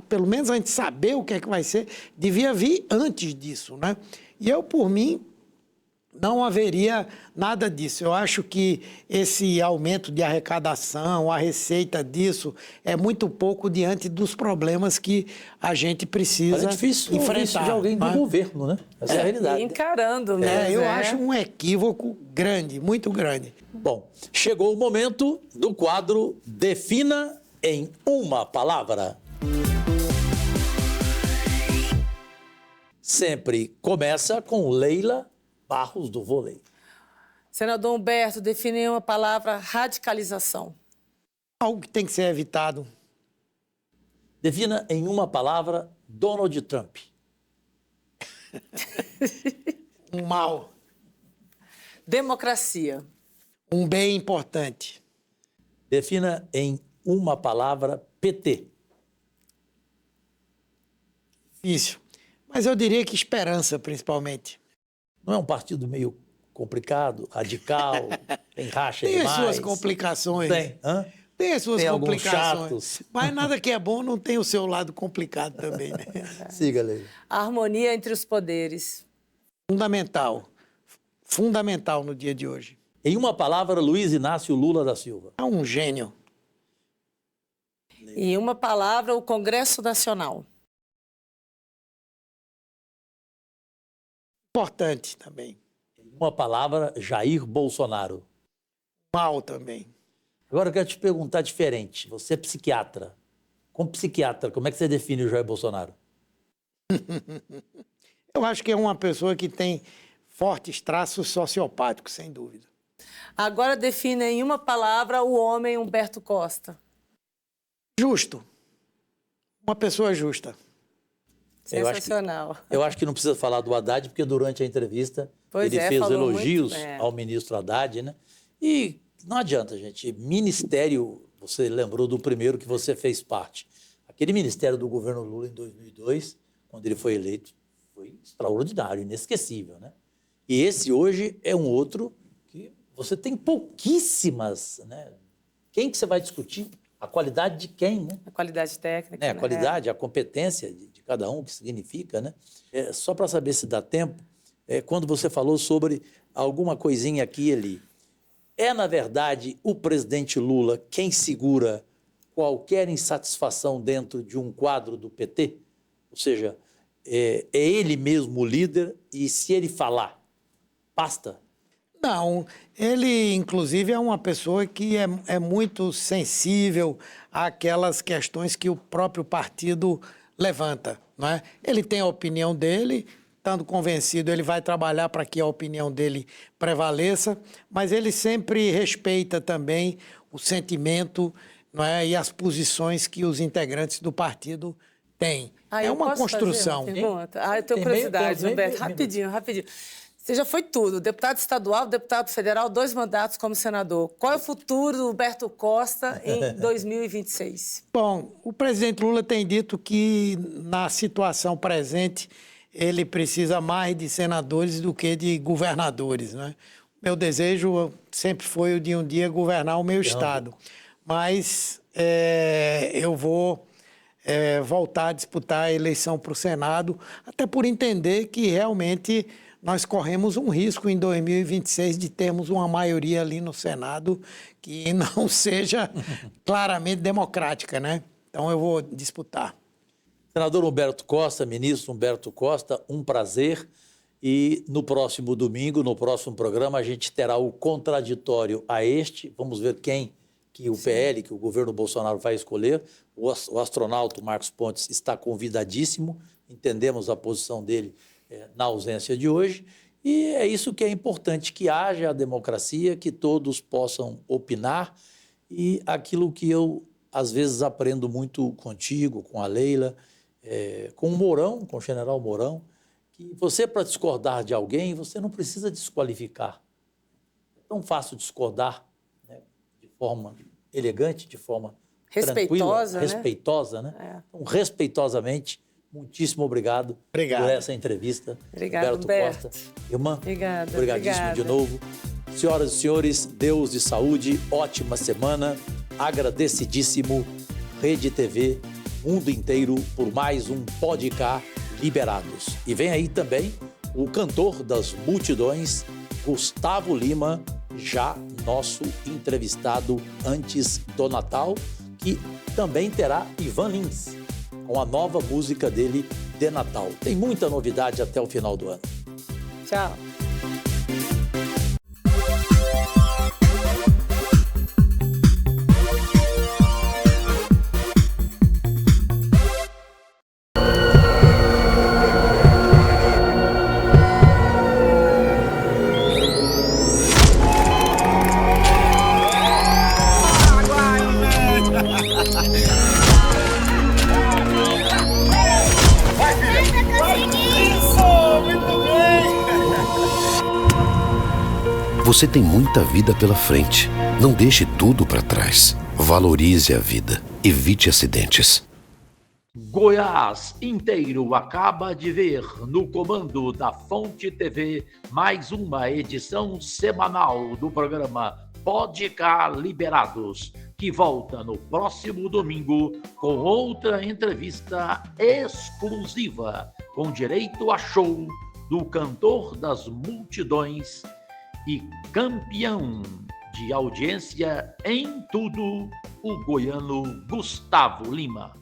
pelo menos a gente saber o que é que vai ser, devia vir antes disso, né? E eu, por mim, não haveria nada disso. Eu acho que esse aumento de arrecadação, a receita disso, é muito pouco diante dos problemas que a gente precisa enfrentar. Mas é difícil enfrentar isso de alguém do governo, né? Essa é a realidade. Encarando, né? Eu acho um equívoco grande, muito grande. Bom, chegou o momento do quadro Defina em uma palavra. Sempre começa com Leila Barros do Vôlei. Senador Humberto, define uma palavra: radicalização. Algo que tem que ser evitado. Defina em uma palavra Donald Trump. Um mal. Democracia. Um bem importante. Defina em uma palavra PT. Difícil. Mas eu diria que esperança, principalmente. Não é um partido meio complicado, radical, tem racha Tem demais? as suas complicações. Tem, hã? Tem as suas Tem alguns complicações. chatos. Mas nada que é bom não tem o seu lado complicado também, né? Siga, Leila. A harmonia entre os poderes. Fundamental. Fundamental no dia de hoje. Em uma palavra, Luiz Inácio Lula da Silva. É um gênio. Em uma palavra, o Congresso Nacional. Importante também. Em uma palavra, Jair Bolsonaro. Mal também. Agora eu quero te perguntar diferente. Você é psiquiatra. Como psiquiatra, como é que você define o Jair Bolsonaro? Eu acho que é uma pessoa que tem fortes traços sociopáticos, sem dúvida. Agora define em uma palavra o homem Humberto Costa. Justo. Uma pessoa justa. Sensacional. Eu acho que não precisa falar do Haddad, porque durante a entrevista ele fez falou elogios muito, ao ministro Haddad, né? E não adianta, gente. Ministério, você lembrou do primeiro que você fez parte. Aquele ministério do governo Lula em 2002, quando ele foi eleito, foi extraordinário, inesquecível, né? E esse hoje é um outro que você tem pouquíssimas, né? Quem que você vai discutir? A qualidade de quem, né? A qualidade técnica. A qualidade, a competência de cada um, o que significa, né? Só para saber se dá tempo, quando você falou sobre alguma coisinha aqui e ali, na verdade, o presidente Lula quem segura qualquer insatisfação dentro de um quadro do PT? Ou seja, é ele mesmo o líder e se ele falar, basta? Não, ele, inclusive, é uma pessoa que é muito sensível àquelas questões que o próprio partido levanta, não é? Ele tem a opinião dele, estando convencido, ele vai trabalhar para que a opinião dele prevaleça, mas ele sempre respeita também o sentimento, não é? E as posições que os integrantes do partido têm. É uma construção. Eu tenho curiosidade, Humberto. Rapidinho. Você já foi tudo, deputado estadual, deputado federal, 2 mandatos como senador. Qual é o futuro do Humberto Costa em 2026? Bom, o presidente Lula tem dito que, na situação presente, ele precisa mais de senadores do que de governadores, né? Meu desejo sempre foi o de um dia governar o meu estado. Mas eu vou voltar a disputar a eleição para o Senado, até por entender que realmente nós corremos um risco em 2026 de termos uma maioria ali no Senado que não seja claramente democrática, né? Então eu vou disputar. Senador Humberto Costa, ministro Humberto Costa, um prazer. E no próximo domingo, no próximo programa, a gente terá o contraditório a este. Vamos ver quem que o PL, que o governo Bolsonaro vai escolher. O astronauta Marcos Pontes está convidadíssimo. Entendemos a posição dele na ausência de hoje. E é isso que é importante, que haja a democracia, que todos possam opinar. E aquilo que eu, às vezes, aprendo muito contigo, com a Leila, com o Mourão, com o general Mourão, que você, para discordar de alguém, você não precisa desqualificar. É tão fácil discordar, né, de forma elegante, de forma respeitosa, tranquila, respeitosa, né? Então, respeitosamente, muitíssimo obrigado por essa entrevista. Obrigado, Humberto Costa. Irmã, obrigadíssimo de novo. Senhoras e senhores, Deus de saúde, ótima semana, agradecidíssimo, Rede TV, mundo inteiro, por mais um Podcast Liberados. E vem aí também o cantor das multidões, Gustavo Lima, já nosso entrevistado antes do Natal, que também terá Ivan Lins, com a nova música dele, de Natal. Tem muita novidade até o final do ano. Tchau. Você tem muita vida pela frente. Não deixe tudo para trás. Valorize a vida. Evite acidentes. Goiás inteiro acaba de ver, no comando da Fonte TV, mais uma edição semanal do programa Podcast Liberados, que volta no próximo domingo com outra entrevista exclusiva, com direito a show do cantor das multidões e campeão de audiência em tudo, o goiano Gustavo Lima.